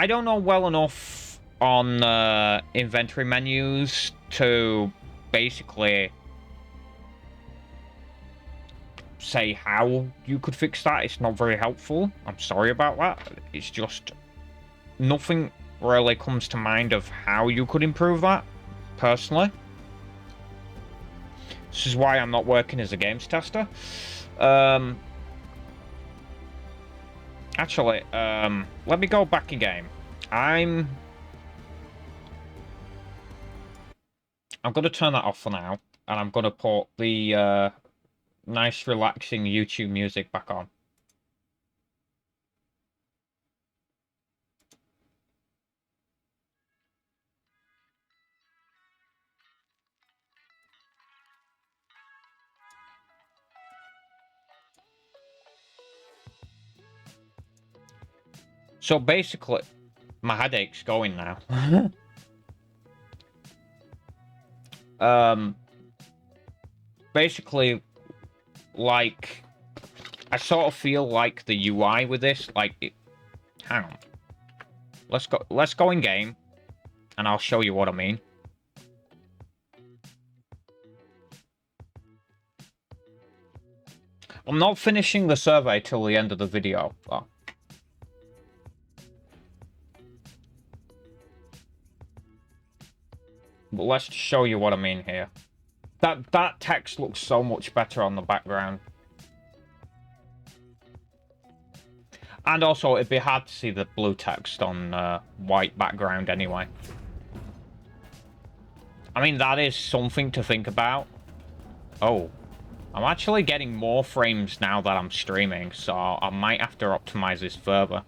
A: don't know well enough on inventory menus to basically say how you could fix that. It's not very helpful. I'm sorry about that. It's just nothing really comes to mind of how you could improve that, personally. This is why I'm not working as a games tester. Actually, let me go back in game. I'm going to turn that off for now, and I'm going to put the nice, relaxing YouTube music back on. So basically, my headache's going now. Basically, like, I sort of feel like the UI with this, like, hang on. Let's go in game, and I'll show you what I mean. I'm not finishing the survey till the end of the video, though. But let's show you what I mean here. That text looks so much better on the background. And also, it'd be hard to see the blue text on white background anyway. I mean, that is something to think about. Oh, I'm actually getting more frames now that I'm streaming, so I might have to optimize this further.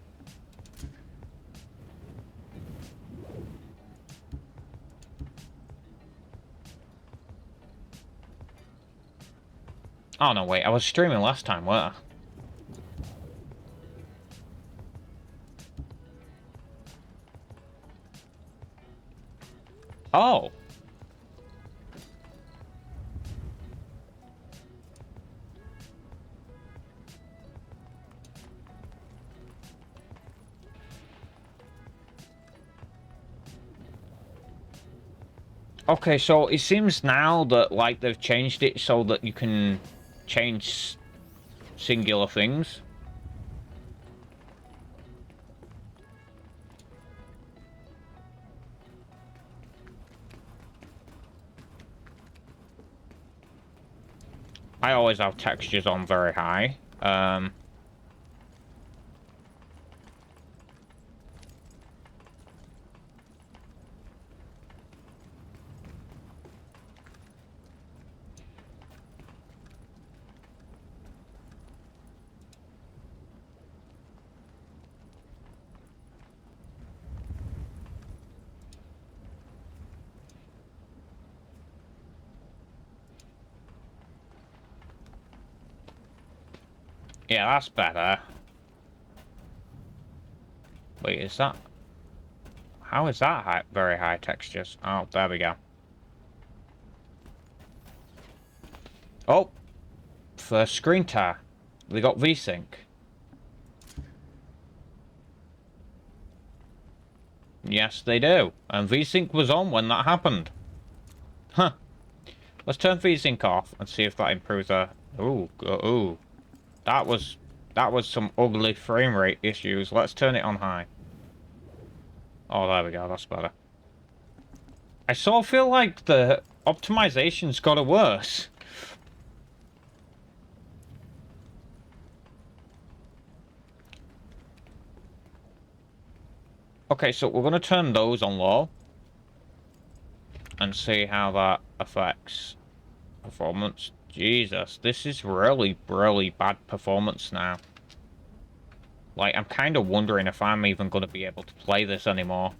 A: Oh, no, wait. I was streaming last time, weren't I? Oh. Okay, so it seems now that, like, they've changed it so that you can change singular things. I always have textures on very high. Yeah, that's better. Wait, is that... How is that high, very high textures? Oh, there we go. Oh! First screen tear. We got VSync. Yes, they do. And VSync was on when that happened. Huh. Let's turn VSync off and see if that improves our... Ooh, ooh. That was some ugly frame rate issues. Let's turn it on high. Oh, there we go. That's better. I sort of feel like the optimization's got worse. Okay, so we're gonna turn those on low and see how that affects performance. Jesus, this is really, really bad performance now. Like, I'm kind of wondering if I'm even gonna be able to play this anymore.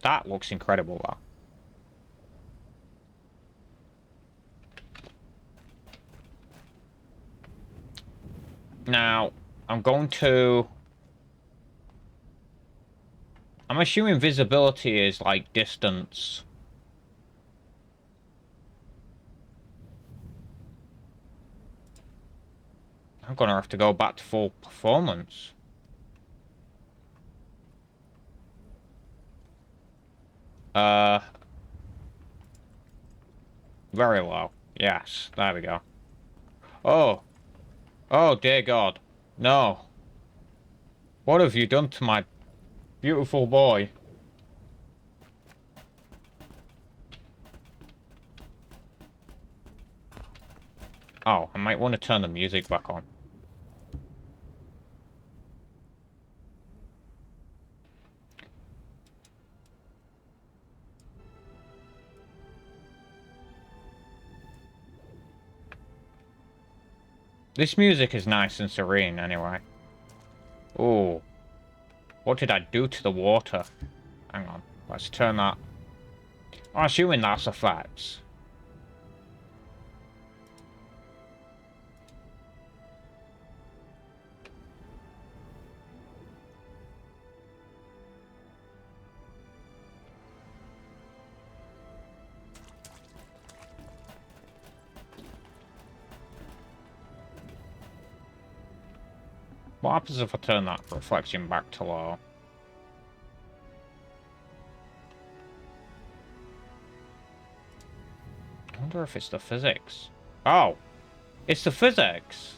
A: That looks incredible, though. Now, I'm assuming visibility is like distance. I'm gonna have to go back to full performance. Very low. Yes, there we go. Oh. Oh, dear God. No. What have you done to my beautiful boy? Oh, I might want to turn the music back on. This music is nice and serene, anyway. Oh. What did I do to the water? Hang on. Let's turn that. I'm assuming that's effects. What happens if I turn that reflection back to low? I wonder if it's the physics. Oh! It's the physics!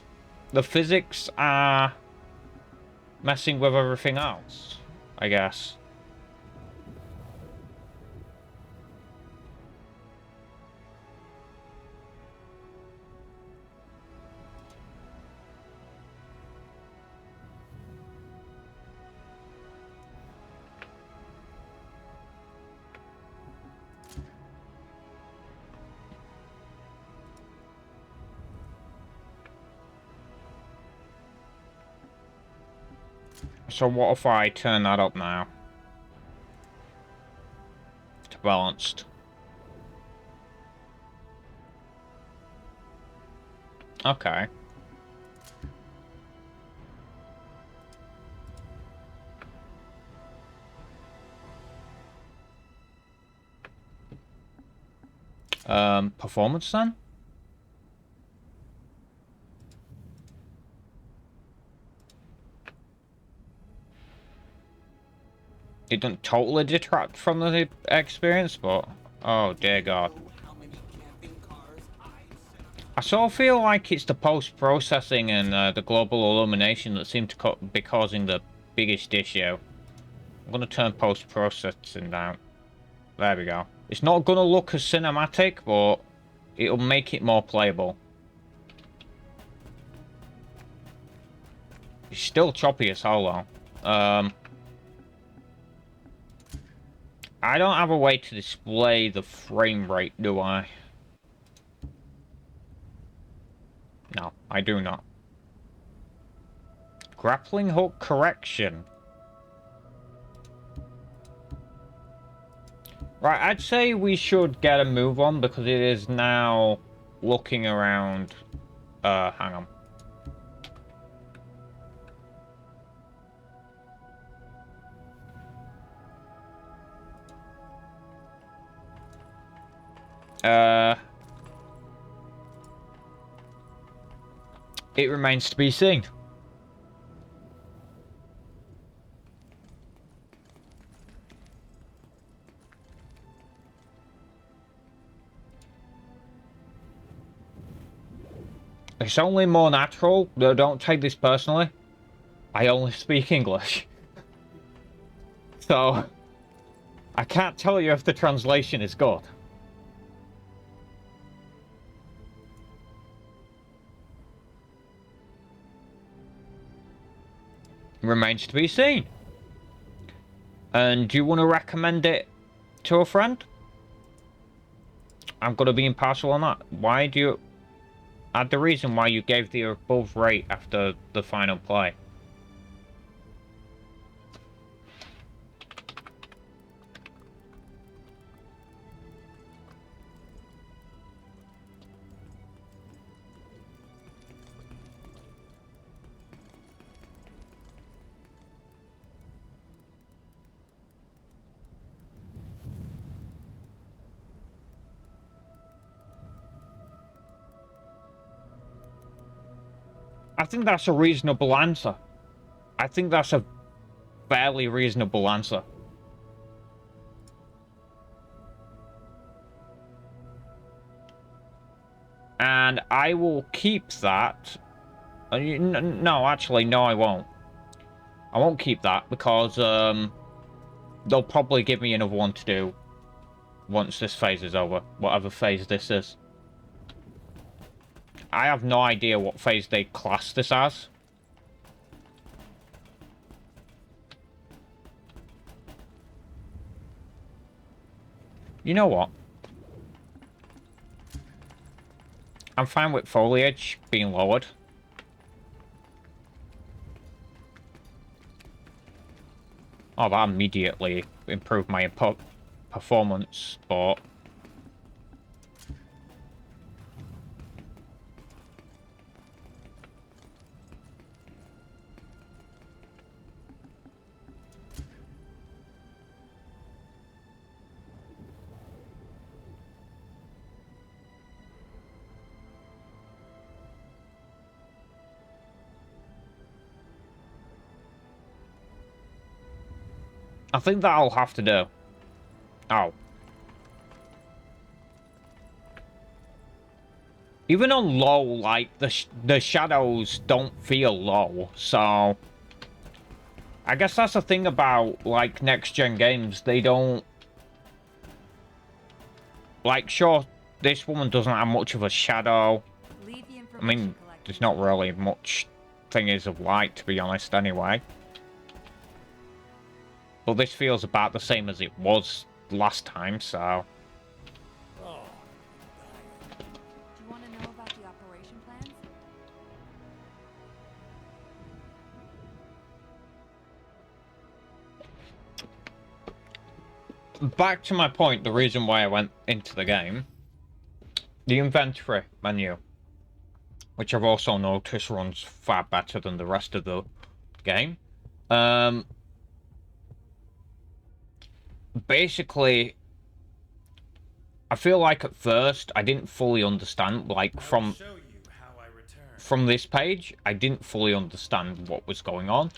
A: The physics are messing with everything else, I guess. So what if I turn that up now? To balanced. Okay. Performance then? It doesn't totally detract from the experience, but... Oh, dear God. I sort of feel like it's the post-processing and the global illumination that seem to be causing the biggest issue. I'm going to turn post-processing down. There we go. It's not going to look as cinematic, but it'll make it more playable. It's still choppy as hell, though. I don't have a way to display the frame rate, do I? No, I do not. Grappling hook correction. Right, I'd say we should get a move on because it is now looking around. Hang on. It remains to be seen. It's only more natural. Don't take this personally. I only speak English. So, I can't tell you if the translation is good. Remains to be seen. And do you want to recommend it to a friend? I'm going to be impartial on that. Why do you... add the reason why you gave the above rate after the final play. I think that's a reasonable answer. I think that's a fairly reasonable answer. And I will keep that. No, actually, no, I won't. I won't keep that because they'll probably give me another one to do once this phase is over, whatever phase this is. I have no idea what phase they class this as. You know what? I'm fine with foliage being lowered. Oh, that immediately improved my performance, but... I think that I'll have to do. Oh. Even on low, like, the shadows don't feel low, so... I guess that's the thing about, like, next-gen games. They don't... Like, sure, this woman doesn't have much of a shadow. I mean, there's not really much thingies of light, to be honest, anyway. But this feels about the same as it was last time, so...
B: Oh. Do you want to know about the operation plans?
A: Back to my point, the reason why I went into the game. The inventory menu, which I've also noticed runs far better than the rest of the game. Basically, I feel like at first I didn't fully understand, like, from this page, I didn't fully understand what was going on.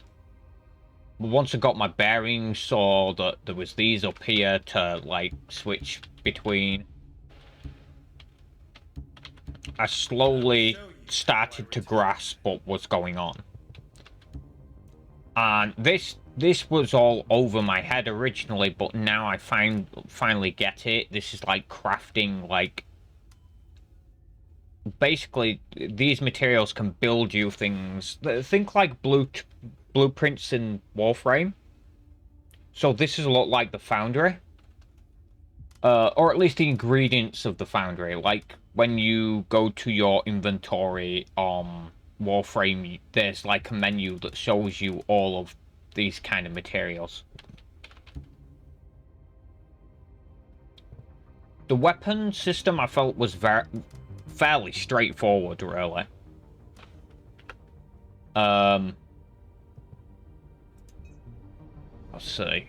A: But once I got my bearings, saw that there was these up here to, like, switch between, I slowly started to grasp what was going on. And this was all over my head originally, but now I finally get it. This is like crafting, like... Basically, these materials can build you things. Think like blueprints in Warframe. So this is a lot like the Foundry. Or at least the ingredients of the Foundry. Like, when you go to your inventory on Warframe, there's like a menu that shows you all of these kind of materials. The weapon system I felt was fairly straightforward, really. Let's see.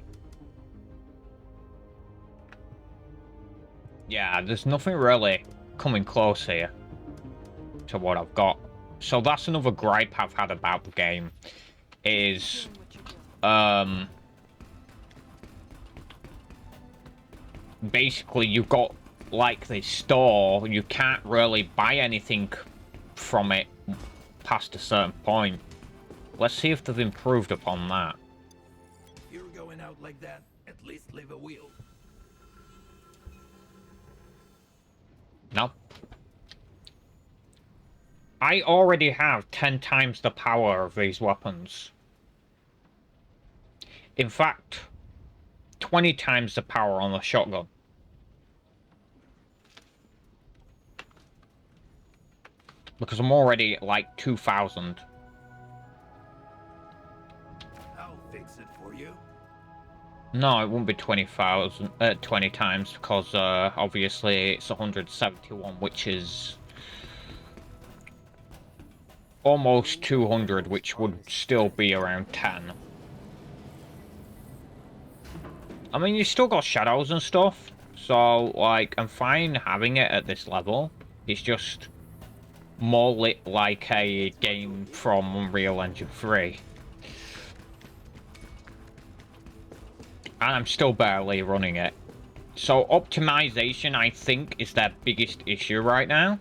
A: Yeah, there's nothing really coming close here to what I've got. So that's another gripe I've had about the game, is basically you've got like this store, you can't really buy anything from it past a certain point. Let's see if they've improved upon that.
C: If you're going out like that, at least leave a wheel.
A: No. I already have 10 times the power of these weapons. In fact, 20 times the power on the shotgun. Because I'm already at like 2,000.
C: I'll fix it for you.
A: No, it won't be 20,000, 20 times, because obviously it's 171, which is almost 200, which would still be around 10. I mean, you still got shadows and stuff, so, like, I'm fine having it at this level. It's just more lit like a game from Unreal Engine 3. And I'm still barely running it. So optimization, I think, is their biggest issue right now.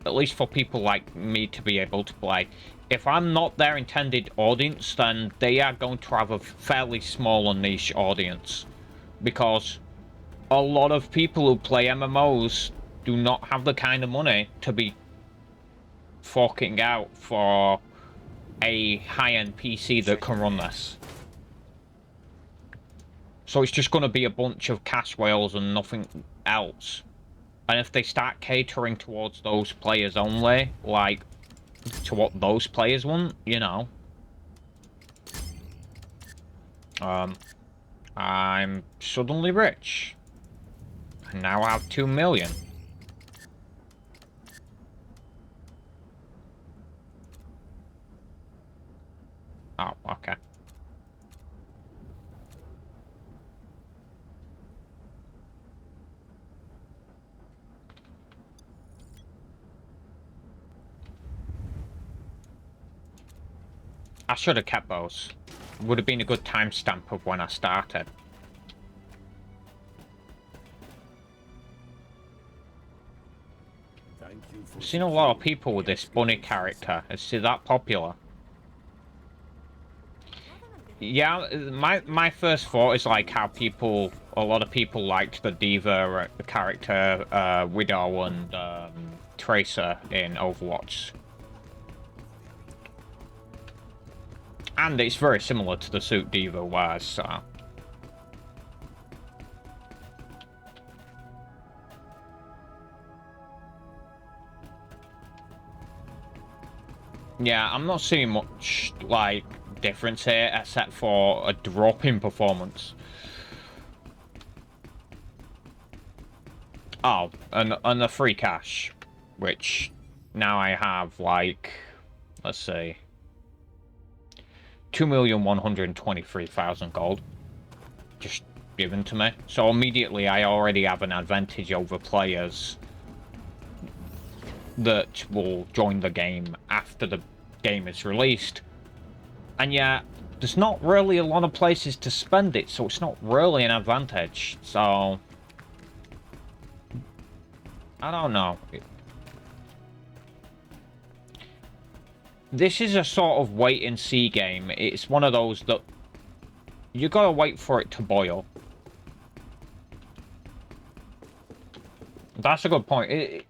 A: At least for people like me to be able to play. If I'm not their intended audience, then they are going to have a fairly small and niche audience. Because a lot of people who play MMOs do not have the kind of money to be forking out for a high-end PC that can run this. So it's just going to be a bunch of cash whales and nothing else. And if they start catering towards those players only, like, to what those players want, you know. I'm suddenly rich. I now have 2 million. Oh, okay. I should have kept those. Would have been a good timestamp of when I started.
C: Thank you for
A: I've seen a lot of people with this bunny character. Is it that popular? Yeah, my first thought is like how a lot of people liked the Diva character, Widow and Tracer in Overwatch. And it's very similar to the suit Diva wears, so... Yeah, I'm not seeing much, like, difference here, except for a drop in performance. Oh, and the free cash, which now I have, like, let's see... 2,123,000 gold just given to me. So immediately I already have an advantage over players that will join the game after the game is released. And yet, there's not really a lot of places to spend it, so it's not really an advantage. So, I don't know. This is a sort of wait and see game. It's one of those that you gotta wait for it to boil. That's a good point.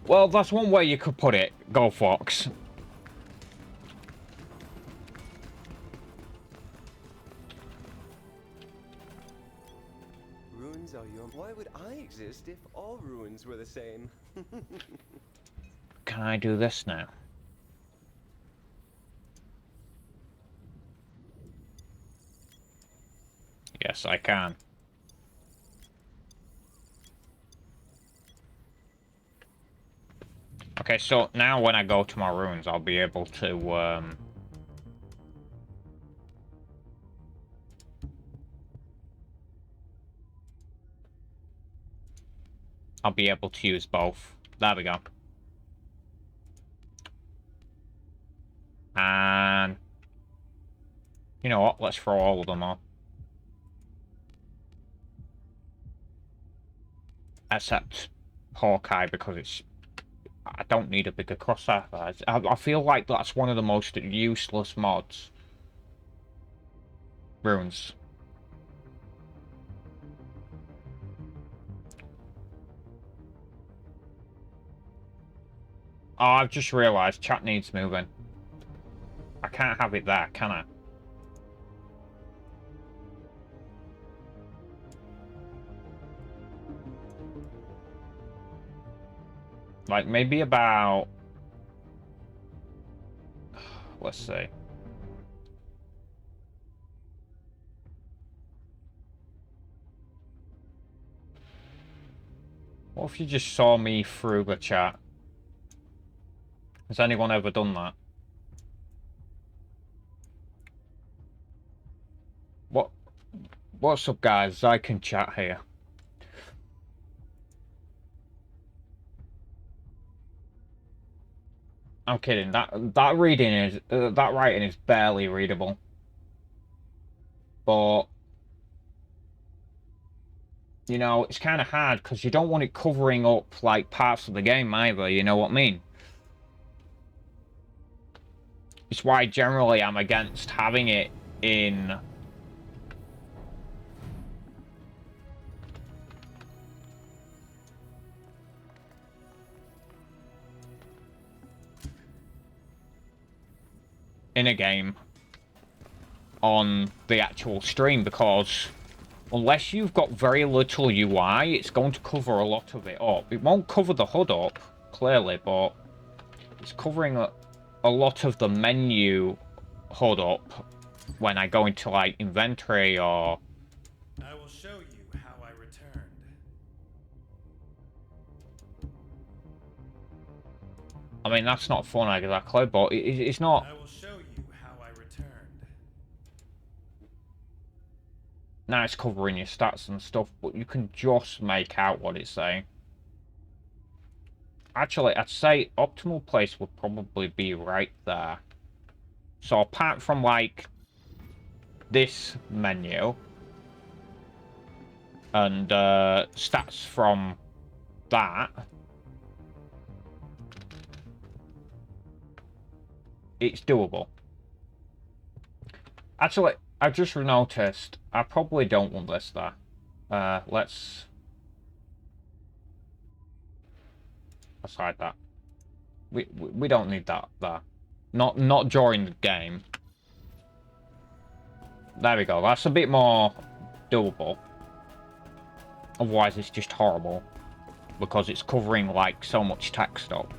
A: Well, that's one way you could put it. Go Fox.
D: Ruins are your... Why would I exist if all ruins were the same?
A: Can I do this now? Yes, I can. Okay, so now when I go to my ruins, I'll be able to, I'll be able to use both. There we go. And... you know what? Let's throw all of them on. Except Hawkeye, because it's... I don't need a bigger crosshair. I feel like that's one of the most useless mods. Runes. Oh, I've just realised chat needs moving. I can't have it there, can I? Like, maybe about... Let's see. What if you just saw me through the chat? Has anyone ever done that? What's up, guys? I can chat here. I'm kidding. That reading is that writing is barely readable. But you know, it's kind of hard because you don't want it covering up like parts of the game either. You know what I mean? It's why generally I'm against having it in a game on the actual stream, because unless you've got very little UI, it's going to cover a lot of it up. It won't cover the HUD up, clearly, but it's covering a lot of the menu HUD up when I go into, like, inventory or...
C: I will show you how I returned.
A: I mean, that's not fun exactly, but it's not...
C: I will show you how I returned.
A: Now it's covering your stats and stuff, but you can just make out what it's saying. Actually, I'd say optimal place would probably be right there. So apart from, like, this menu and stats from that, it's doable. Actually, I just noticed I probably don't want this there. Let's hide that. We don't need that there. Not during the game. There we go. That's a bit more doable. Otherwise, it's just horrible because it's covering like so much text up.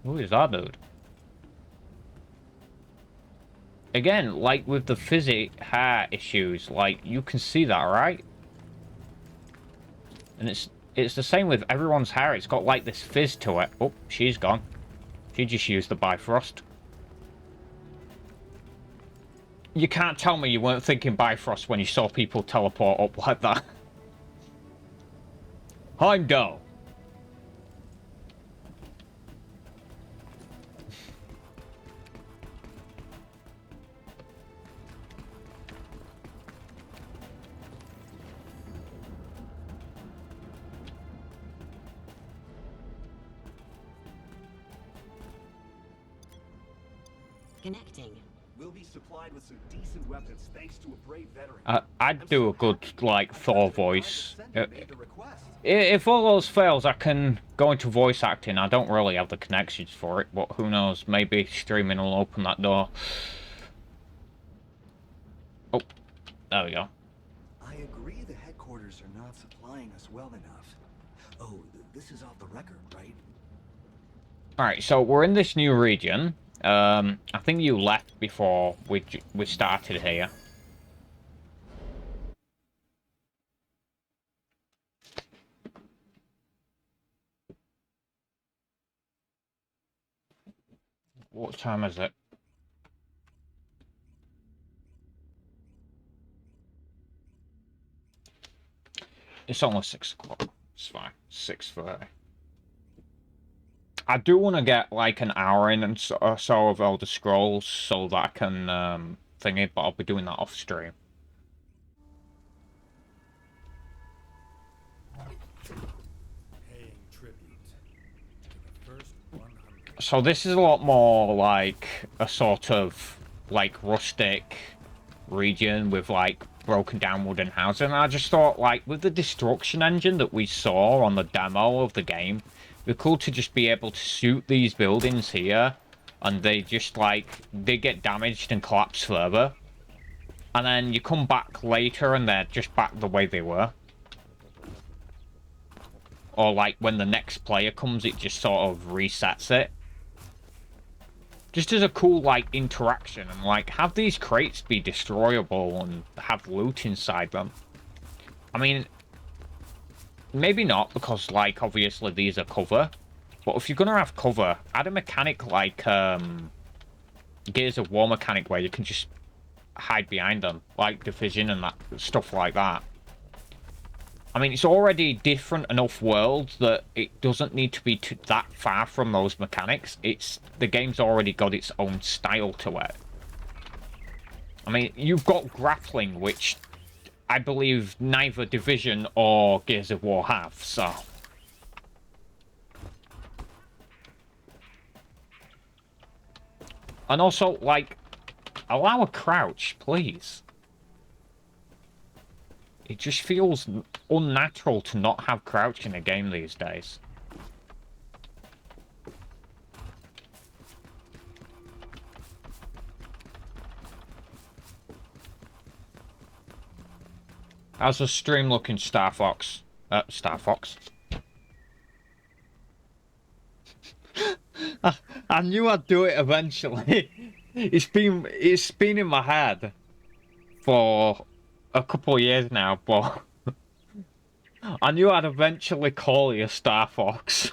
A: Who is that dude? Again, like with the fizzy hair issues, like you can see that, right? And it's the same with everyone's hair. It's got like this fizz to it. Oh, she's gone. She just used the Bifrost. You can't tell me you weren't thinking Bifrost when you saw people teleport up like that. Heimdall.
E: Connecting.
F: We'll be supplied with some decent weapons thanks to a brave veteran.
A: I'd do a good, like, Thor voice. If all those fails, I can go into voice acting. I don't really have the connections for it, but who knows? Maybe streaming will open that door. Oh, there we go.
F: I agree the headquarters are not supplying us well enough. Oh, this is off the record, right?
A: Alright, so we're in this new region. I think you left before we started here. What time is it? It's almost 6 o'clock. It's fine. 6:30. I do want to get like an hour in and so of Elder Scrolls so that I can thingy, but I'll be doing that off stream.
C: Paying tribute to the first 100.
A: So this is a lot more like a sort of like rustic region with like broken down wooden houses. And I just thought, like, with the destruction engine that we saw on the demo of the game, it'd be cool to just be able to shoot these buildings here, and they just, like, they get damaged and collapse further. And then you come back later and they're just back the way they were. Or, like, when the next player comes, it just sort of resets it. Just as a cool, like, interaction, and, like, have these crates be destroyable and have loot inside them. I mean, maybe not, because, like, obviously these are cover. But if you're gonna have cover, add a mechanic like, Gears of War mechanic where you can just hide behind them, like Division and that stuff like that. I mean, it's already different enough world that it doesn't need to be that far from those mechanics. The game's already got its own style to it. I mean, you've got grappling, which I believe neither Division or Gears of War have, so. And also, like, allow a crouch, please. It just feels unnatural to not have crouch in a game these days. How's the stream looking, Star Fox? Star Fox. I knew I'd do it eventually. It's been in my head for a couple of years now, but I knew I'd eventually call you Star Fox.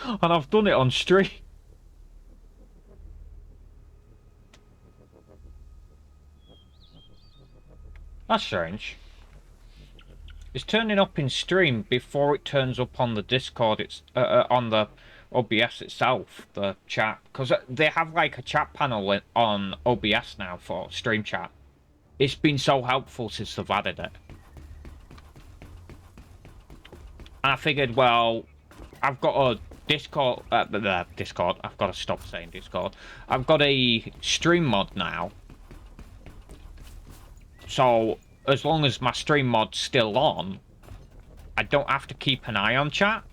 A: And I've done it on stream. That's strange. It's turning up in stream before it turns up on the Discord. It's on the OBS itself, the chat, because they have like a chat panel on OBS now for stream chat. It's been so helpful since they've added it. And I figured, well, I've got a Discord, Discord, I've got to stop saying Discord. I've got a stream mod now. So, as long as my stream mod's still on, I don't have to keep an eye on chat.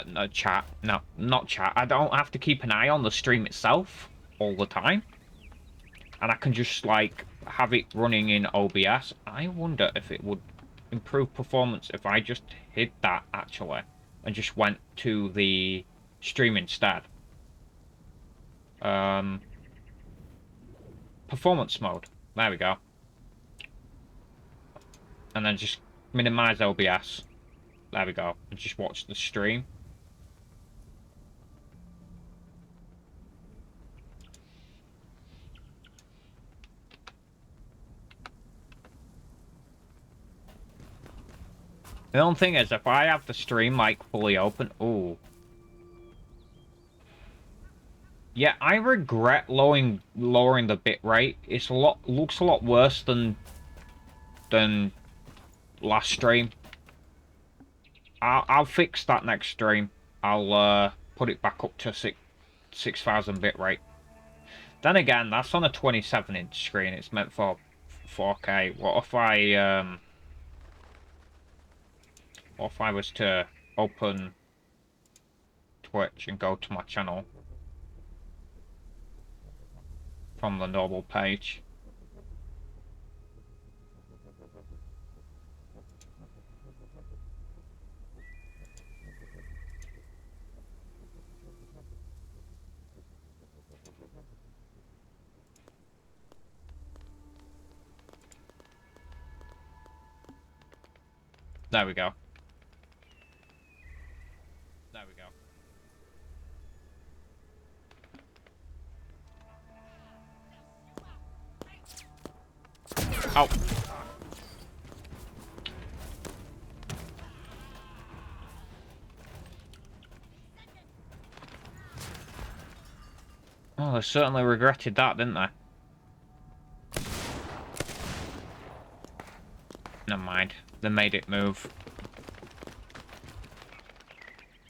A: No, chat. No, not chat. I don't have to keep an eye on the stream itself all the time. And I can just, like, have it running in OBS. I wonder if it would improve performance if I just hid that, actually, and just went to the stream instead. Performance mode. There we go. And then just minimize OBS. There we go. And just watch the stream. The only thing is, if I have the stream, like, fully open... Ooh. Yeah, I regret lowering the bitrate. It's looks a lot worse than last stream. I'll fix that next stream. I'll put it back up to 6,000 bitrate. Then again, that's on a 27-inch screen. It's meant for 4K. What if I was to open Twitch and go to my channel from the normal page? There we go. There we go. Oh. Oh, they certainly regretted that, didn't they? Never mind. They made it move.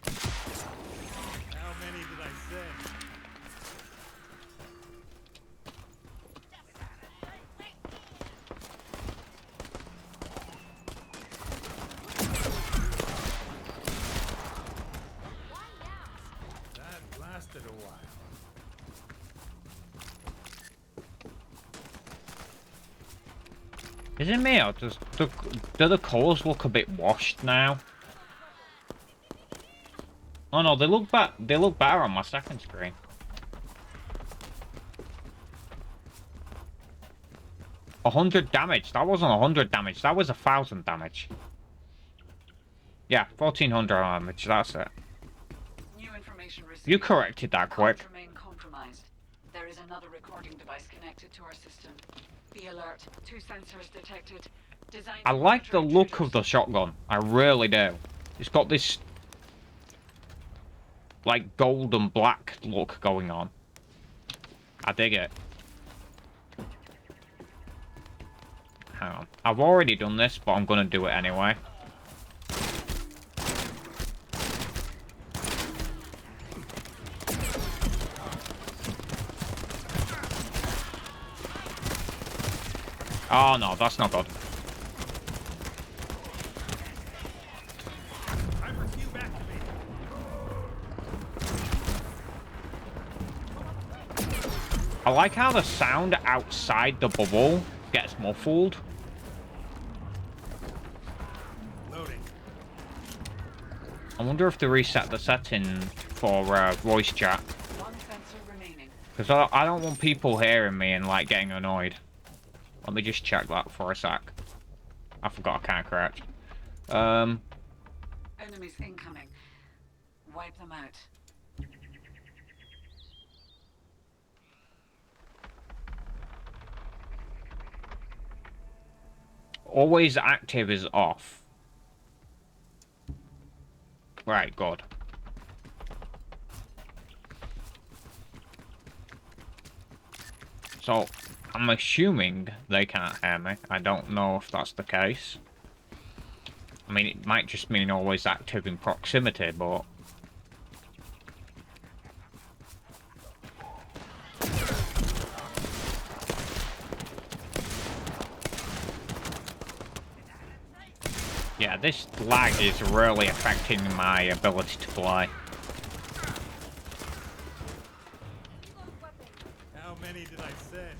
C: How many did I send?
A: Is it me, or do the colours look a bit washed now? Oh no, they look better on my second screen. A 100 damage. That wasn't 100 damage. That was 1,000 damage. Yeah, 1,400 damage. That's it.
G: New information received.
A: You corrected that quick.
G: Comms remain compromised. There is another recording device connected to our system. Be alert. 2 sensors detected. Designed
A: I
G: to
A: like the
G: monitor
A: look of
G: intruders.
A: the shotgun. I really do. It's got this like gold and black look going on. I dig it. Hang on. I've already done this, but I'm gonna do it anyway. Oh no, that's not good. I like how the sound outside the bubble gets muffled.
C: Loading.
A: I wonder if they reset the setting for voice chat.
G: 1 sensor remaining.
A: Because I don't want people hearing me and like getting annoyed. Let me just check that for a sec. I forgot I can't correct.
G: Enemies incoming. Wipe them out.
A: Always active is off. Right, good. So, I'm assuming they can't hear me. I don't know if that's the case. I mean, it might just mean always active in proximity, but... Yeah, this lag is really affecting my ability to play.
C: How many did I send?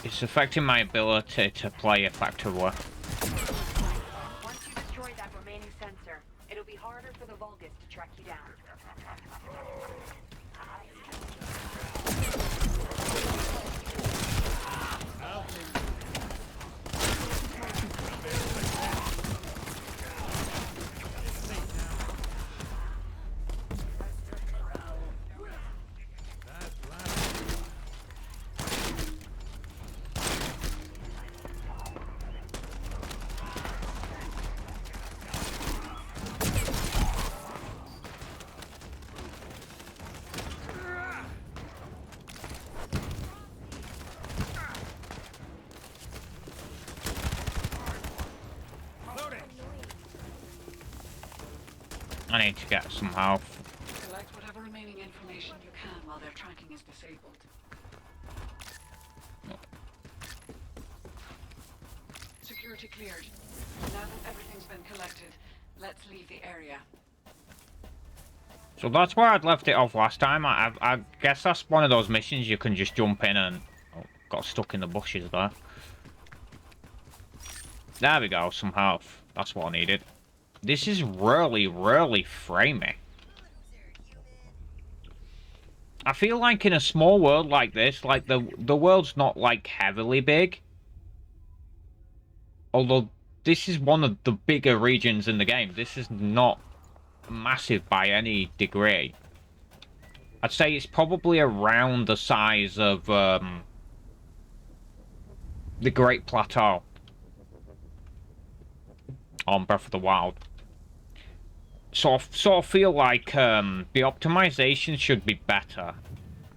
A: It's affecting my ability to play effectively.
H: Once you destroy that remaining sensor, it'll be harder for the Vulgus to track you down.
A: I need to get some health.
G: Collect whatever remaining information you can while their tracking is disabled. Security cleared. Now that everything's been collected, let's leave the area.
A: So that's where I'd left it off last time. I guess that's one of those missions you can just jump in and... Oh, got stuck in the bushes there. There we go, some health. That's what I needed. This is really, really framey. I feel like in a small world like this, like the world's not like heavily big. Although this is one of the bigger regions in the game. This is not massive by any degree. I'd say it's probably around the size of the Great Plateau on Breath of the Wild. So I sort of feel like the optimization should be better.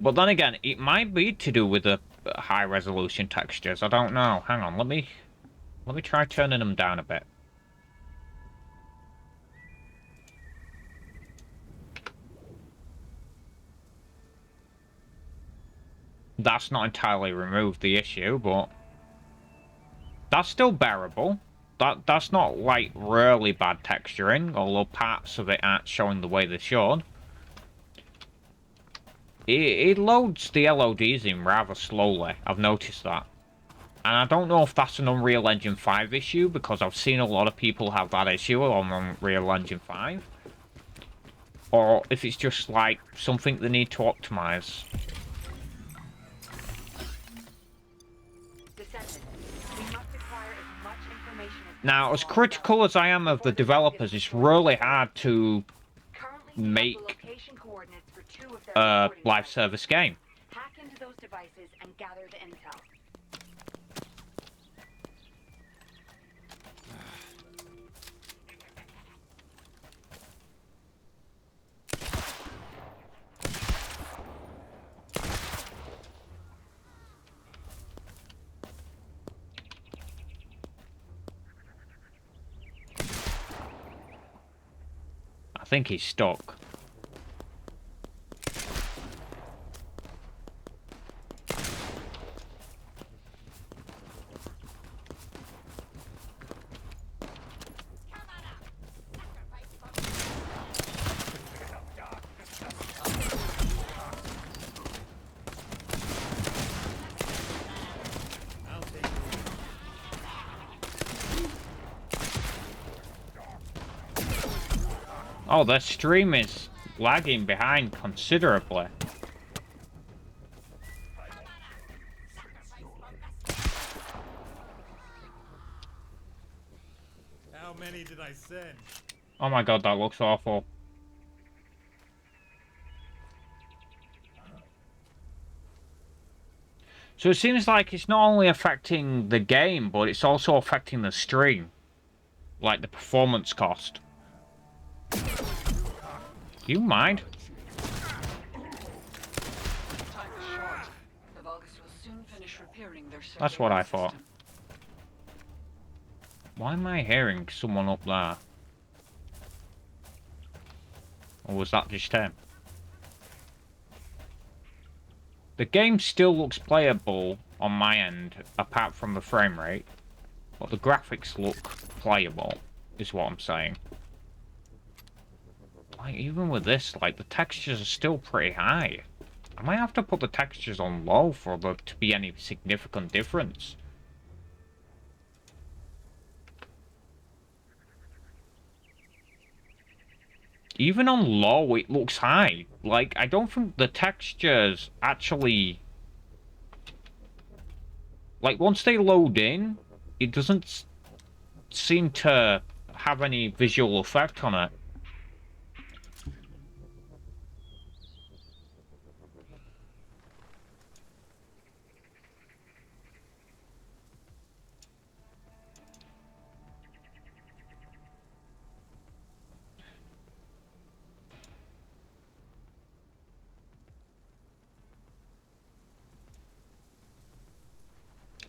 A: But then again, it might be to do with the high resolution textures. I don't know. Hang on, let me try turning them down a bit. That's not entirely removed the issue, but that's still bearable. That's not like really bad texturing, although parts of it aren't showing the way they should. it loads the LODs in rather slowly. I've noticed that. And I don't know if that's an Unreal Engine 5 issue, because I've seen a lot of people have that issue on Unreal Engine 5. Or if it's just like something they need to optimize.
H: Descendant, we must acquire as much information as
A: Now, as
H: possible
A: critical as I am of the developers, it's really hard to
H: Currently, we have the
A: make
H: location coordinates for 2 of their
A: a
H: recording
A: live
H: devices.
A: service game.
H: Hack into those devices and gather the intel.
A: I think he's stuck. Oh, the stream is lagging behind considerably.
I: How many did I send?
A: Oh my god, that looks awful. So it seems like it's not only affecting the game, but it's also affecting the stream. Like the performance cost. Do you mind?
G: Time is short. The Vulgus will soon finish repairing their
A: That's what I
G: surveillance
A: thought.
G: system.
A: Why am I hearing someone up there? Or was that just him? The game still looks playable on my end, apart from the frame rate. But the graphics look playable, is what I'm saying. Like, even with this, like, the textures are still pretty high. I might have to put the textures on low for there to be any significant difference. Even on low, it looks high. Like, I don't think the textures actually... Like, once they load in, it doesn't seem to have any visual effect on it.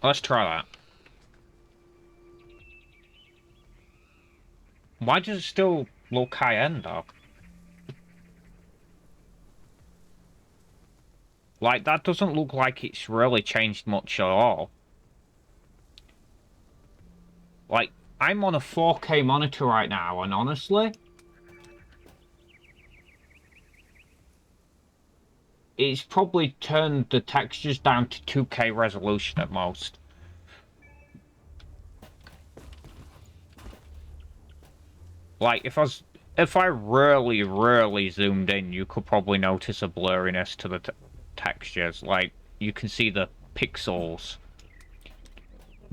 A: Let's try that. Why does it still look high-end, though? Like, that doesn't look like it's really changed much at all. Like, I'm on a 4K monitor right now, and honestly... It's probably turned the textures down to 2K resolution at most. Like, if I really zoomed in, you could probably notice a blurriness to the textures. Like, you can see the pixels.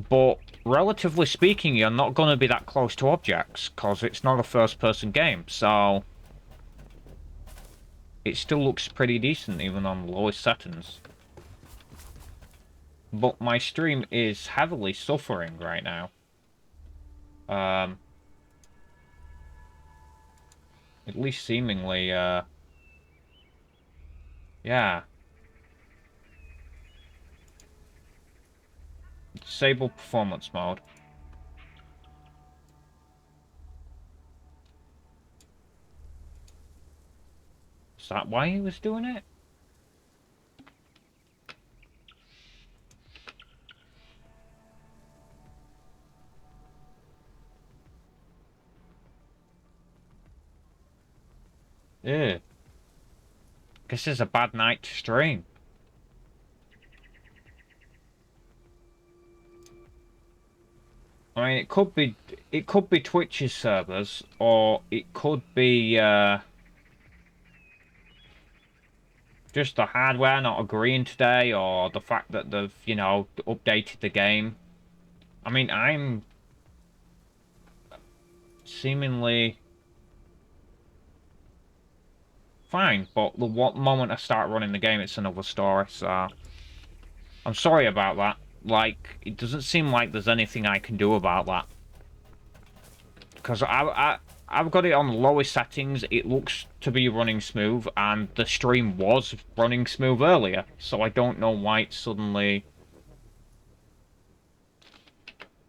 A: But, relatively speaking, you're not going to be that close to objects, because it's not a first-person game, so... It still looks pretty decent, even on the lowest settings. But my stream is heavily suffering right now. At least seemingly, yeah. Disable performance mode. Is that why he was doing it? Yeah. This is a bad night to stream. I mean, it could be Twitch's servers, or it could be just the hardware not agreeing today, or the fact that they've, you know, updated the game. I mean, I'm seemingly fine, but the moment I start running the game, it's another story, so I'm sorry about that. Like, it doesn't seem like there's anything I can do about that. Because I've got it on the lowest settings, it looks to be running smooth, and the stream was running smooth earlier, so I don't know why it's suddenly...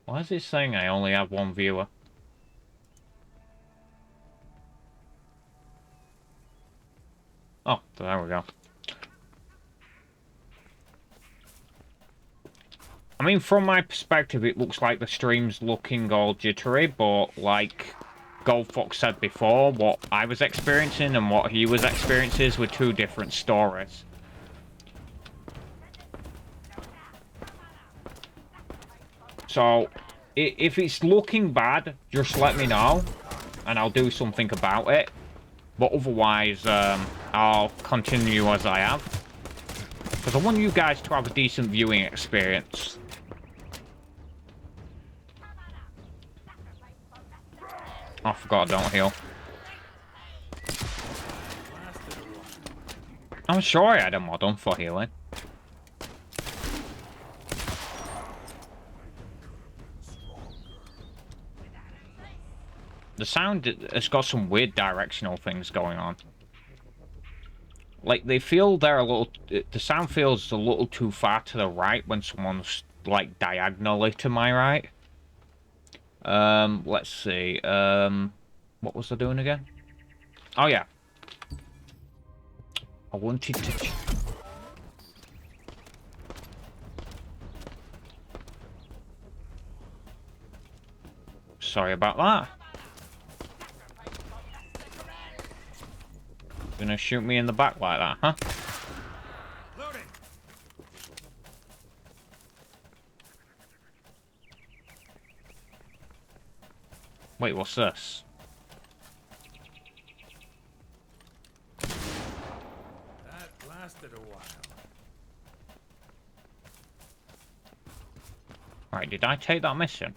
A: Why is it saying I only have one viewer? Oh, there we go. I mean, from my perspective, it looks like the stream's looking all jittery, but like Goldfox said before, what I was experiencing and what he was experiencing were two different stories. So, if it's looking bad, just let me know, and I'll do something about it. But otherwise, I'll continue as I have. Because I want you guys to have a decent viewing experience. Oh, I forgot I don't heal. I'm sure I had a mod on for healing. The sound has got some weird directional things going on. Like, they feel they're a little... The sound feels a little too far to the right when someone's, like, diagonally to my right. Let's see. What was I doing again? Oh, yeah. I wanted to... Sorry about that. Gonna shoot me in the back like that, huh?
I: Loading.
A: Wait, what's this?
I: That lasted a while.
A: Right, did I take that mission?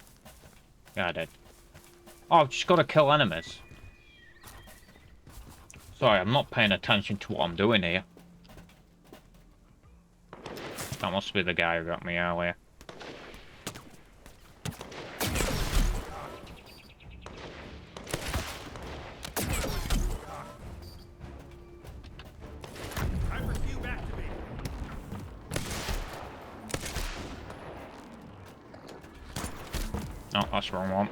A: Yeah, I did. Oh, I've just got to kill enemies. Sorry, I'm not paying attention to what I'm doing here. That must be the guy who got me earlier.
I: Hypercube activated.
A: No, that's the wrong one.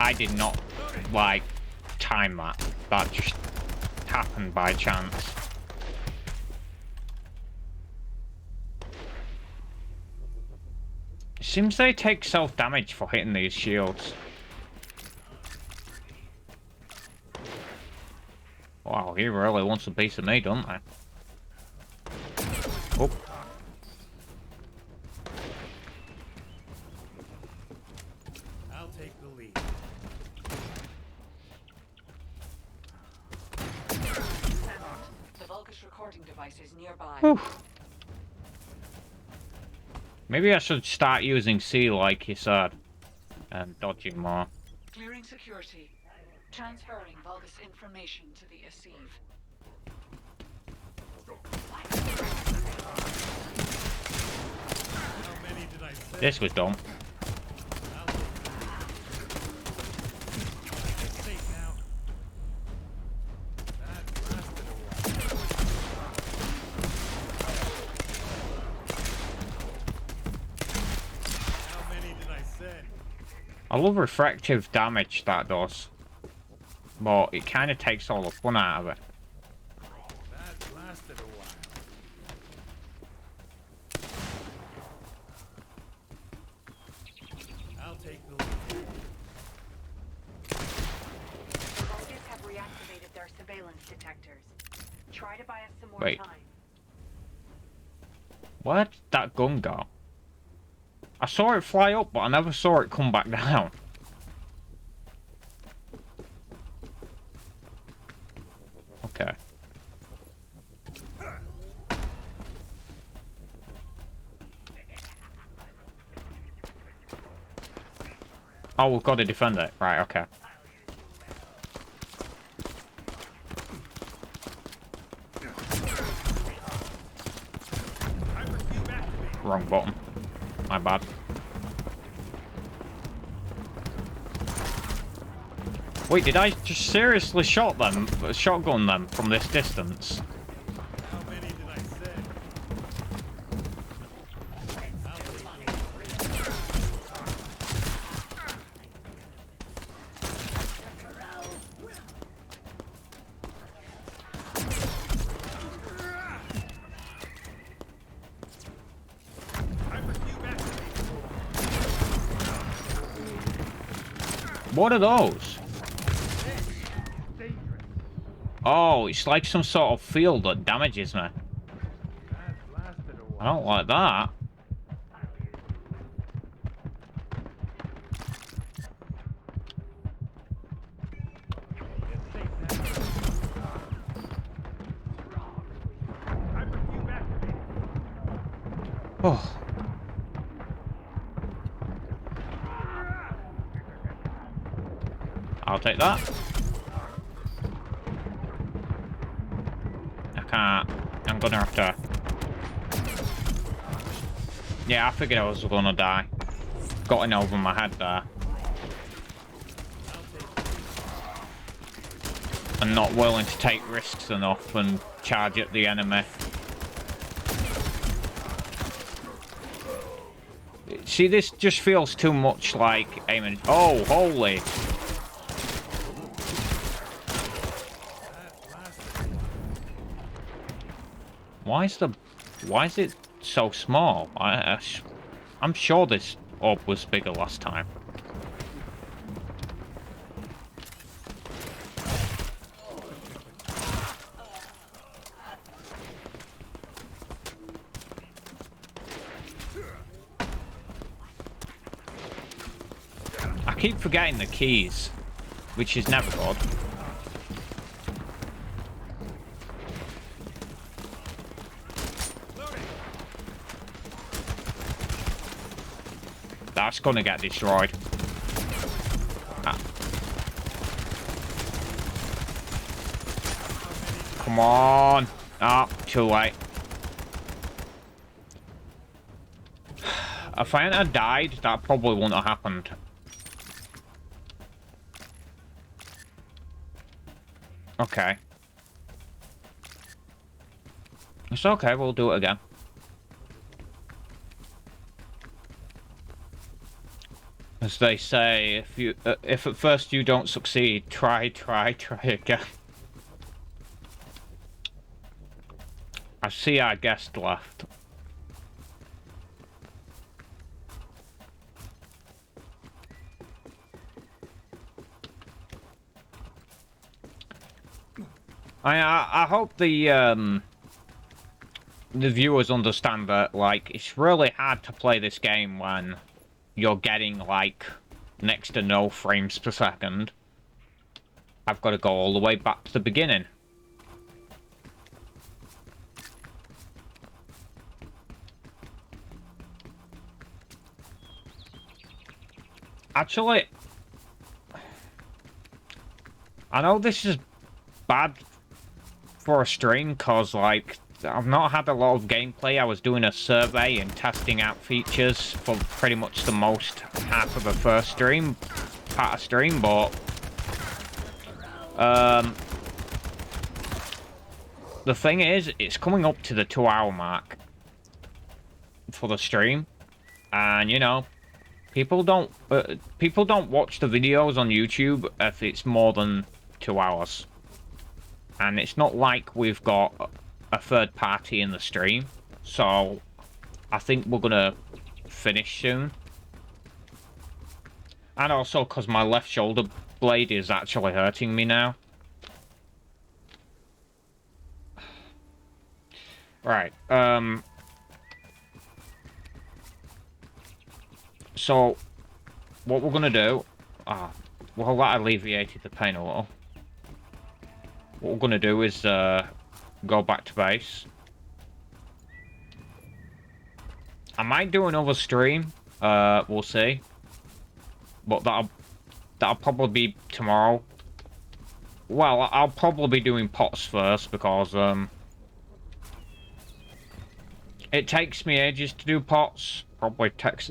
A: I did not, like, time that. That just happened by chance. It seems they take self-damage for hitting these shields. Wow, he really wants a piece of me, don't they? Oh.
I: I'll take the lead.
G: The Vulgus recording device is nearby.
A: Whew. Maybe I should start using C like you said. And dodging more.
G: Clearing security. Transferring Vulgus information to the ASUS.
I: How many did I send?
A: This was dumb.
I: It's safe now. That lasted a while. How many did I send?
A: I love refractive damage that does. But it kind of takes all the fun out of it.
I: That lasted a while. take the lead.
H: The Vulcans have reactivated their surveillance detectors. Try to buy us some more
A: Wait.
H: time.
A: Where'd that gun go? I saw it fly up, but I never saw it come back down. Okay. Oh, we've got to defend it. Right, okay. Wrong button. My bad. Wait, did I just seriously shotgun them from this distance?
I: How many did I say? I'll take the lead.
A: What are those? Oh, it's like some sort of field that damages me. I don't like that. Oh. I'll take that. I can't. I'm gonna have to. Yeah, I figured I was gonna die. Got in over my head there. I'm not willing to take risks enough and charge at the enemy. See, this just feels too much like aiming. Oh, holy. Why is it so small? I'm sure this orb was bigger last time. I keep forgetting the keys, which is never good. That's gonna get destroyed. Ah. Come on. Ah, too late. If I hadn't died, that probably wouldn't have happened. Okay. It's okay, we'll do it again. As they say, if at first you don't succeed, try again. I see our guest left. I hope the viewers understand that, like, it's really hard to play this game when you're getting, like, next to no frames per second. I've got to go all the way back to the beginning. Actually, I know this is bad for a stream, cause, like, I've not had a lot of gameplay. I was doing a survey and testing out features for pretty much the most half of the first part of stream, but the thing is, it's coming up to the 2-hour mark for the stream, and you know, people don't watch the videos on YouTube if it's more than 2 hours. And it's not like we've got a third party in the stream, so I think we're gonna finish soon. And also because my left shoulder blade is actually hurting me now. Right, so, what we're gonna do... well, that alleviated the pain a little. What we're gonna do is, go back to base. I might do another stream, we'll see. But that'll probably be tomorrow. Well, I'll probably be doing pots first, because, it takes me ages to do pots. Probably takes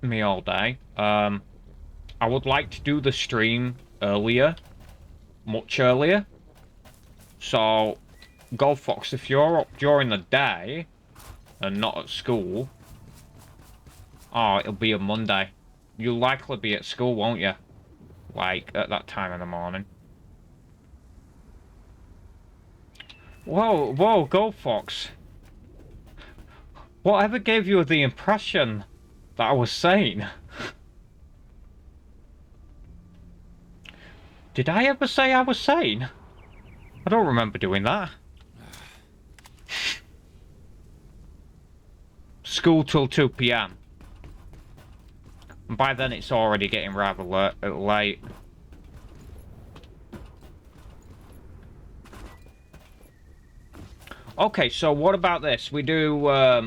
A: me all day. I would like to do the stream earlier. Much earlier. So, Go Fox, if you're up during the day and not at school... Oh, it'll be a Monday. You'll likely be at school, won't you? Like, at that time in the morning. Whoa, whoa, Go Fox. Whatever gave you the impression that I was sane? Did I ever say I was sane? I don't remember doing that. School till 2 PM. And by then it's already getting rather late. Okay, so what about this? We do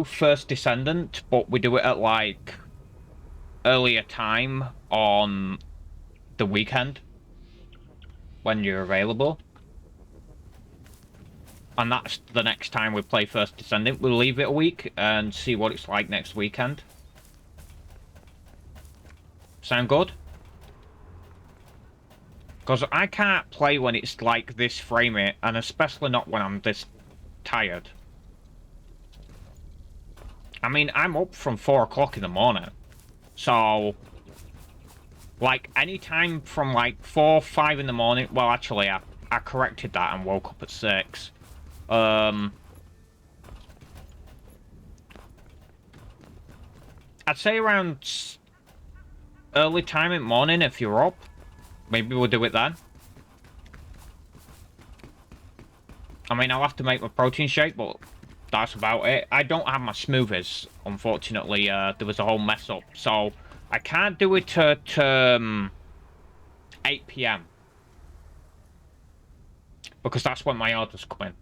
A: first Descendant, but we do it at like earlier time on the weekend when you're available. And that's the next time we play first Descendant. We'll leave it a week and see what it's like next weekend. Sound good? Because I can't play when it's like this frame rate, and especially not when I'm this tired. I mean, I'm up from 4 o'clock in the morning. So, like, any time from like 4, 5 in the morning... Well, actually, I corrected that and woke up at 6. I'd say around early time in the morning if you're up. Maybe we'll do it then. I mean, I'll have to make my protein shake, but that's about it. I don't have my smoothies, unfortunately. There was a whole mess up. So, I can't do it at 8 PM. Because that's when my orders come in.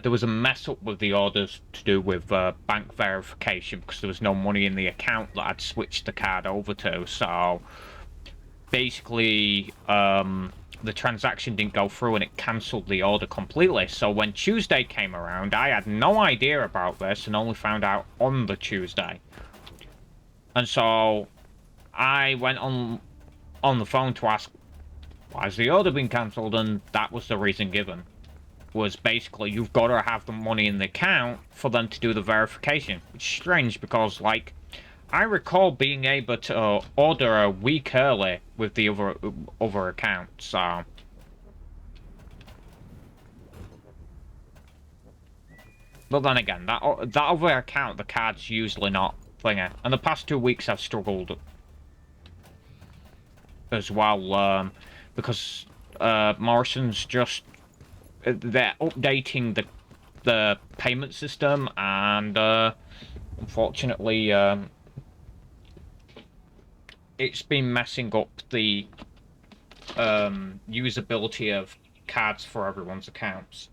A: There was a mess up with the orders to do with bank verification because there was no money in the account that I'd switched the card over to. So, basically, the transaction didn't go through and it cancelled the order completely. So when Tuesday came around, I had no idea about this and only found out on the Tuesday. And so I went on the phone to ask, why has the order been cancelled? And that was the reason given. Was basically, you've got to have the money in the account for them to do the verification. It's strange because, like, I recall being able to order a week early with the other account, so... But then again, that other account, the card's usually not thingy. And the past 2 weeks I've struggled as well, because Morrison's just... They're updating the payment system, and unfortunately... it's been messing up the usability of cards for everyone's accounts.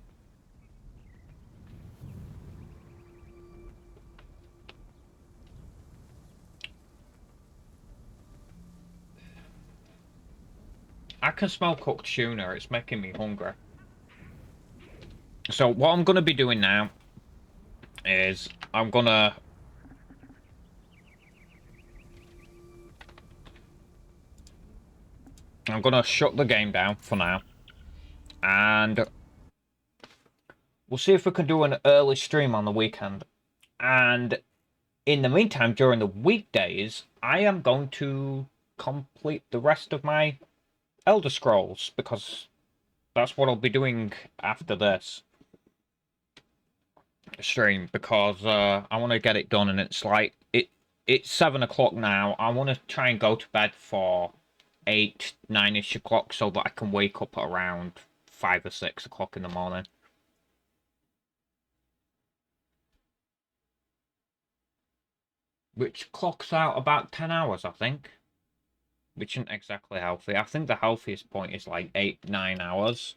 A: I can smell cooked tuna, it's making me hungry. So what I'm going to be doing now is I'm going to shut the game down for now, and we'll see if we can do an early stream on the weekend. And in the meantime, during the weekdays, I am going to complete the rest of my Elder Scrolls, because that's what I'll be doing after this. stream because I want to get it done, and it's like it's 7 o'clock now. I want to try and go to bed for 8, 9ish o'clock so that I can wake up around 5 or 6 o'clock in the morning. Which clocks out about 10 hours, I think. Which isn't exactly healthy. I think the healthiest point is like 8, 9 hours.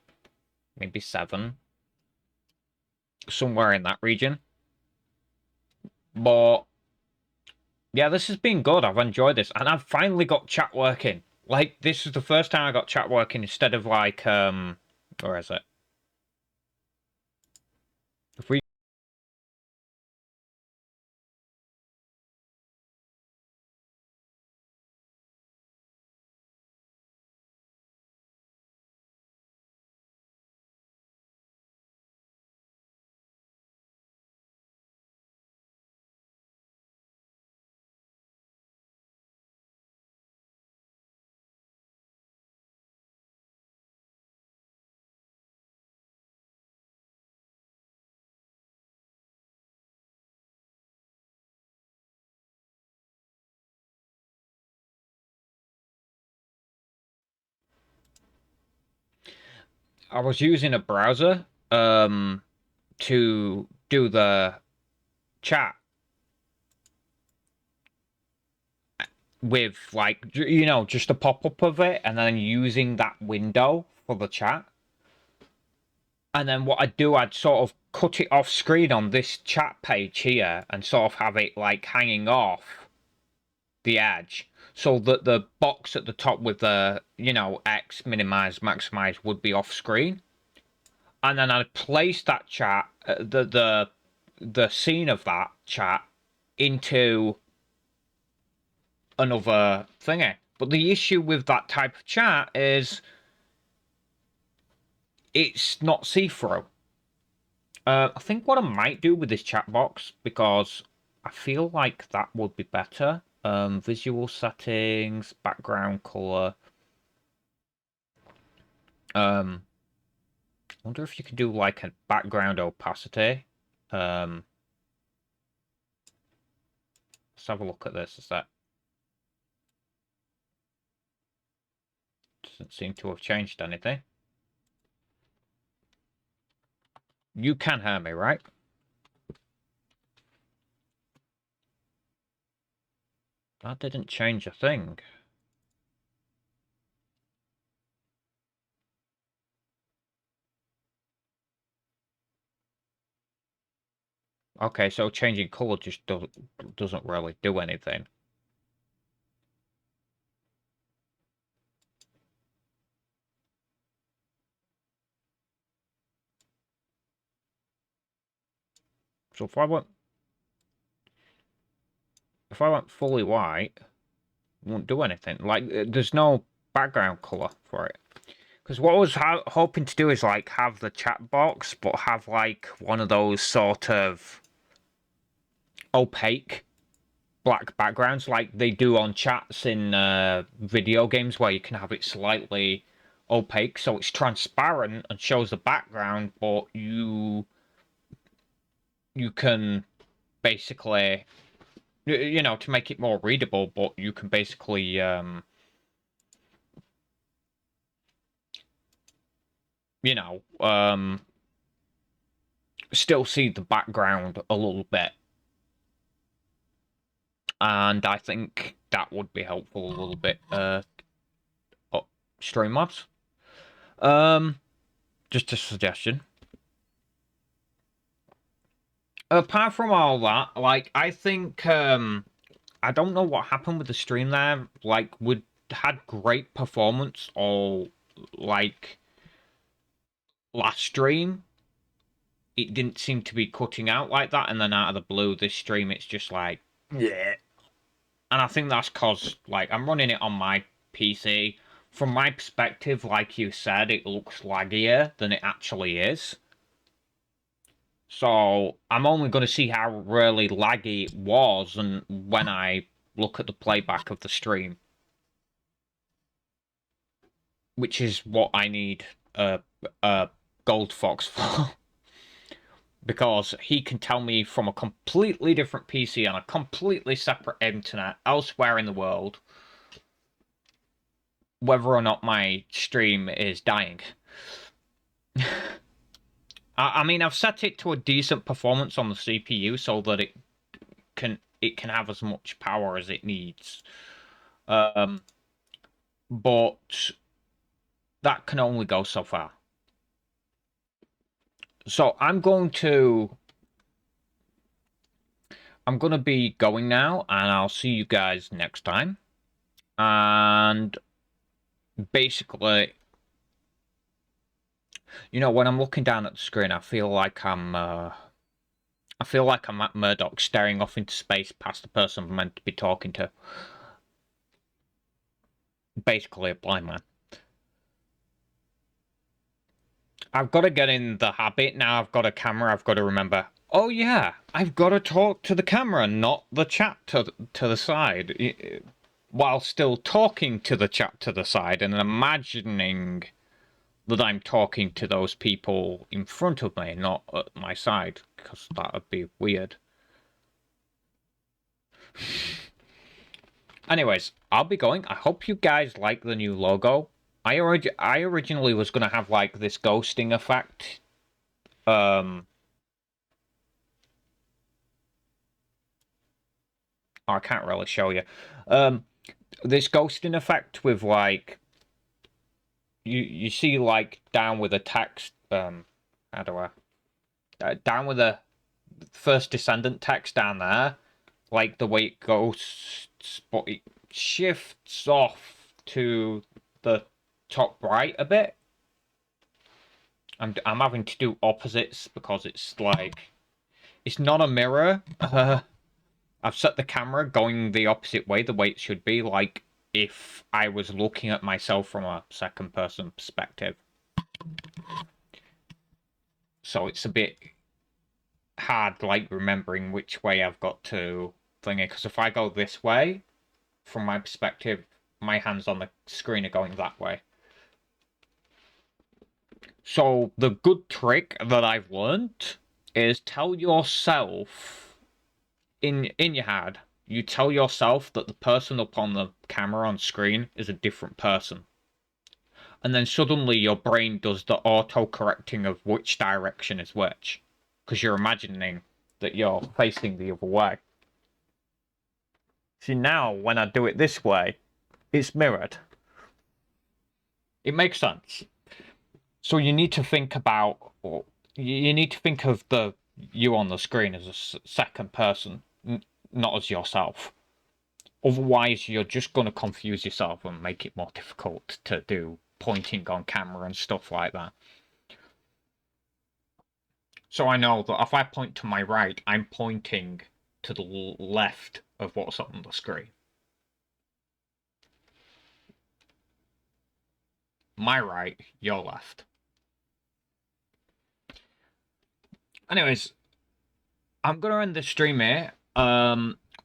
A: Maybe 7. Somewhere in that region. But yeah, this has been good. I've enjoyed this. And I've finally got chat working. Like, this is the first time I got chat working instead of like, where is it? If we... I was using a browser, to do the chat with, like, you know, just a pop-up of it, and then using that window for the chat. And then what I'd do, I'd sort of cut it off screen on this chat page here and sort of have it, like, hanging off the edge so that the box at the top with the, you know, X, minimize, maximize would be off screen. And then I'd place that chat, the scene of that chat into another thingy. But the issue with that type of chat is it's not see-through. I think what I might do with this chat box, because I feel like that would be better. Visual settings, background color. I wonder if you could do like a background opacity. Let's have a look at this. Is that doesn't seem to have changed anything. You can hear me, right? That didn't change a thing. Okay, so changing color just doesn't really do anything. So if I went fully white, it won't do anything. Like, there's no background color for it. Because what I was hoping to do is like have the chat box, but have like one of those sort of opaque black backgrounds like they do on chats in video games, where you can have it slightly opaque so it's transparent and shows the background, but you can basically, you know, to make it more readable, but you can basically you know, still see the background a little bit. And I think that would be helpful a little bit. Streamlabs. Just a suggestion. Apart from all that, like, I think, I don't know what happened with the stream there. Like, we had great performance all, like, last stream. It didn't seem to be cutting out like that, and then out of the blue, this stream, it's just like, yeah. And I think that's because, like, I'm running it on my PC. From my perspective, like you said, it looks laggier than it actually is. So I'm only going to see how really laggy it was and when I look at the playback of the stream. Which is what I need a Gold Fox for. because he can tell me from a completely different PC on a completely separate internet elsewhere in the world whether or not my stream is dying. I mean, I've set it to a decent performance on the CPU so that it can have as much power as it needs. But that can only go so far. So I'm going to be going now, and I'll see you guys next time. And basically, you know, when I'm looking down at the screen, I feel like I'm at Murdoch, staring off into space past the person I'm meant to be talking to. Basically a blind man. I've got to get in the habit now. I've got a camera. I've got to remember, oh yeah, I've got to talk to the camera, not the chat to the side, while still talking to the chat to the side and imagining that I'm talking to those people in front of me, not at my side, because that would be weird. Anyways, I'll be going. I hope you guys like the new logo. I originally was going to have, like, this ghosting effect. I can't really show you. This ghosting effect with, like, you see, like, down with the text, how do I, down with the first Descendant text down there, like the way it ghosts, but it shifts off to the top right a bit. I'm having to do opposites because it's like, it's not a mirror. I've set the camera going the opposite way, the way it should be, like if I was looking at myself from a second person perspective. So it's a bit hard, like, remembering which way I've got to thing it, because if I go this way, from my perspective, my hands on the screen are going that way. So the good trick that I've learned is tell yourself in your head, you tell yourself that the person up on the camera on screen is a different person. And then suddenly your brain does the auto-correcting of which direction is which. Because you're imagining that you're facing the other way. See, now when I do it this way, it's mirrored. It makes sense. So you need to think about, you need to think of you on the screen as a second person, not as yourself. Otherwise, you're just going to confuse yourself and make it more difficult to do pointing on camera and stuff like that. So I know that if I point to my right, I'm pointing to the left of what's on the screen. My right, your left. Anyways, I'm going to end the stream here.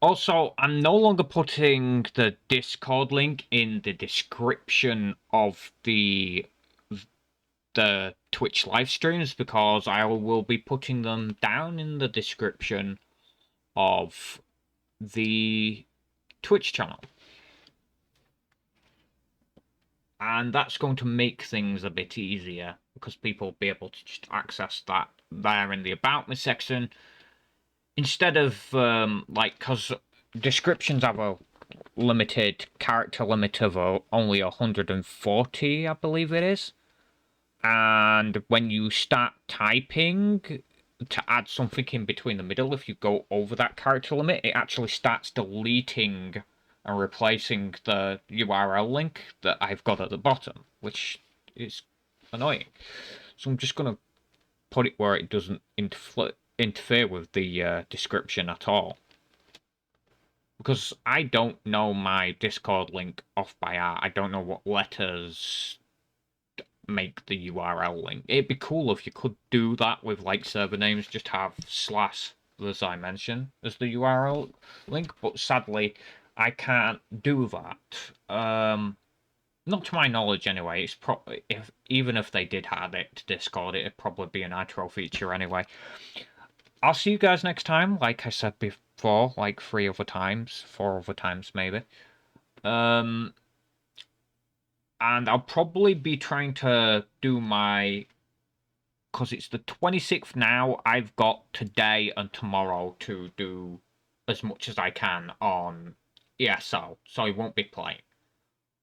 A: Also, I'm no longer putting the Discord link in the description of the Twitch live streams, because I will be putting them down in the description of the Twitch channel. And that's going to make things a bit easier, because people will be able to just access that there in the About Me section. Instead of, like, because descriptions have a limited character limit of only 140, I believe it is. And when you start typing to add something in between the middle, if you go over that character limit, it actually starts deleting and replacing the URL link that I've got at the bottom, which is annoying. So I'm just going to put it where it doesn't interfere with the description at all. Because I don't know my Discord link off by heart. I don't know what letters make the URL link. It'd be cool if you could do that with, like, server names, just have / the Zimension as the URL link, but sadly I can't do that. Not to my knowledge, anyway. It's probably even if they did add it to Discord, it'd probably be a Nitro feature anyway. I'll see you guys next time. Like I said before, like 4 other times maybe. And I'll probably be trying to do my, because it's the 26th now. I've got today and tomorrow to do as much as I can on ESO, so I won't be playing.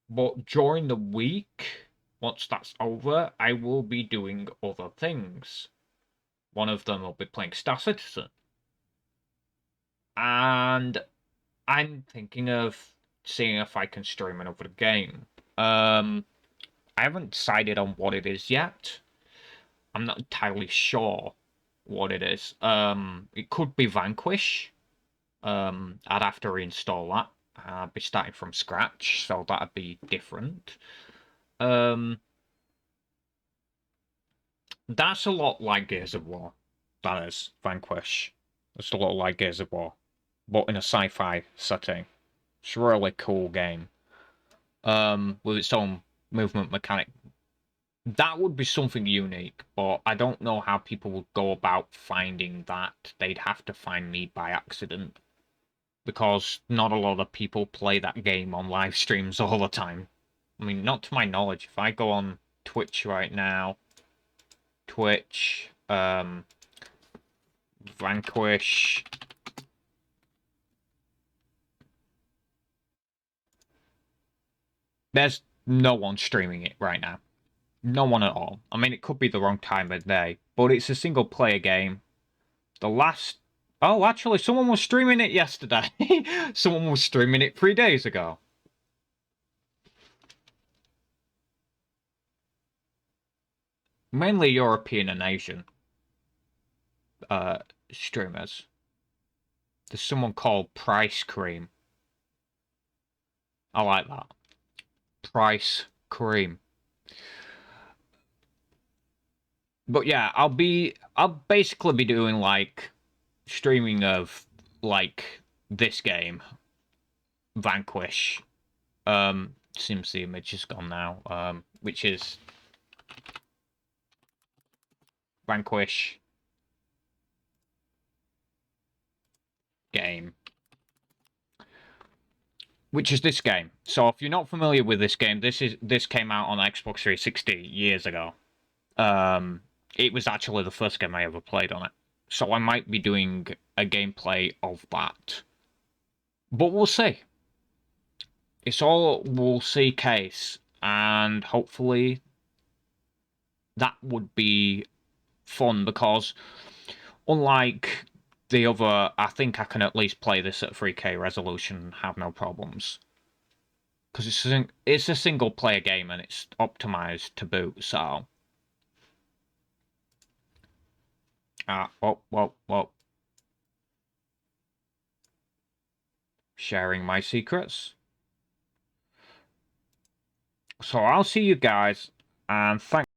A: But during the week, once that's over, I will be doing other things. One of them will be playing Star Citizen. And I'm thinking of seeing if I can stream another game. I haven't decided on what it is yet. I'm not entirely sure what it is. It could be Vanquish. I'd have to reinstall that. I'd be starting from scratch, so that'd be different. That's a lot like Gears of War. That is, Vanquish. It's a lot like Gears of War, but in a sci-fi setting. It's a really cool game. With its own movement mechanic. That would be something unique, but I don't know how people would go about finding that. They'd have to find me by accident, because not a lot of people play that game on live streams all the time. I mean, not to my knowledge. If I go on Twitch right now, Twitch, Vanquish, there's no one streaming it right now. No one at all. I mean, it could be the wrong time of day, but it's a single player game. The last... Oh, actually, someone was streaming it yesterday. Someone was streaming it 3 days ago. Mainly European and Asian streamers. There's someone called Price Cream. I like that. Price Cream. But yeah, I'll basically be doing like streaming of like this game, Vanquish. Seems the image is gone now. Which is Vanquish game. Which is this game. So if you're not familiar with this game, this came out on Xbox 360 years ago. It was actually the first game I ever played on it. So I might be doing a gameplay of that. But we'll see. It's all we'll see case. And hopefully that would be fun, because unlike the other, I think I can at least play this at 3K resolution and have no problems. Because it's a single player game and it's optimized to boot, so... Whoa. Sharing my secrets. So I'll see you guys, and thanks.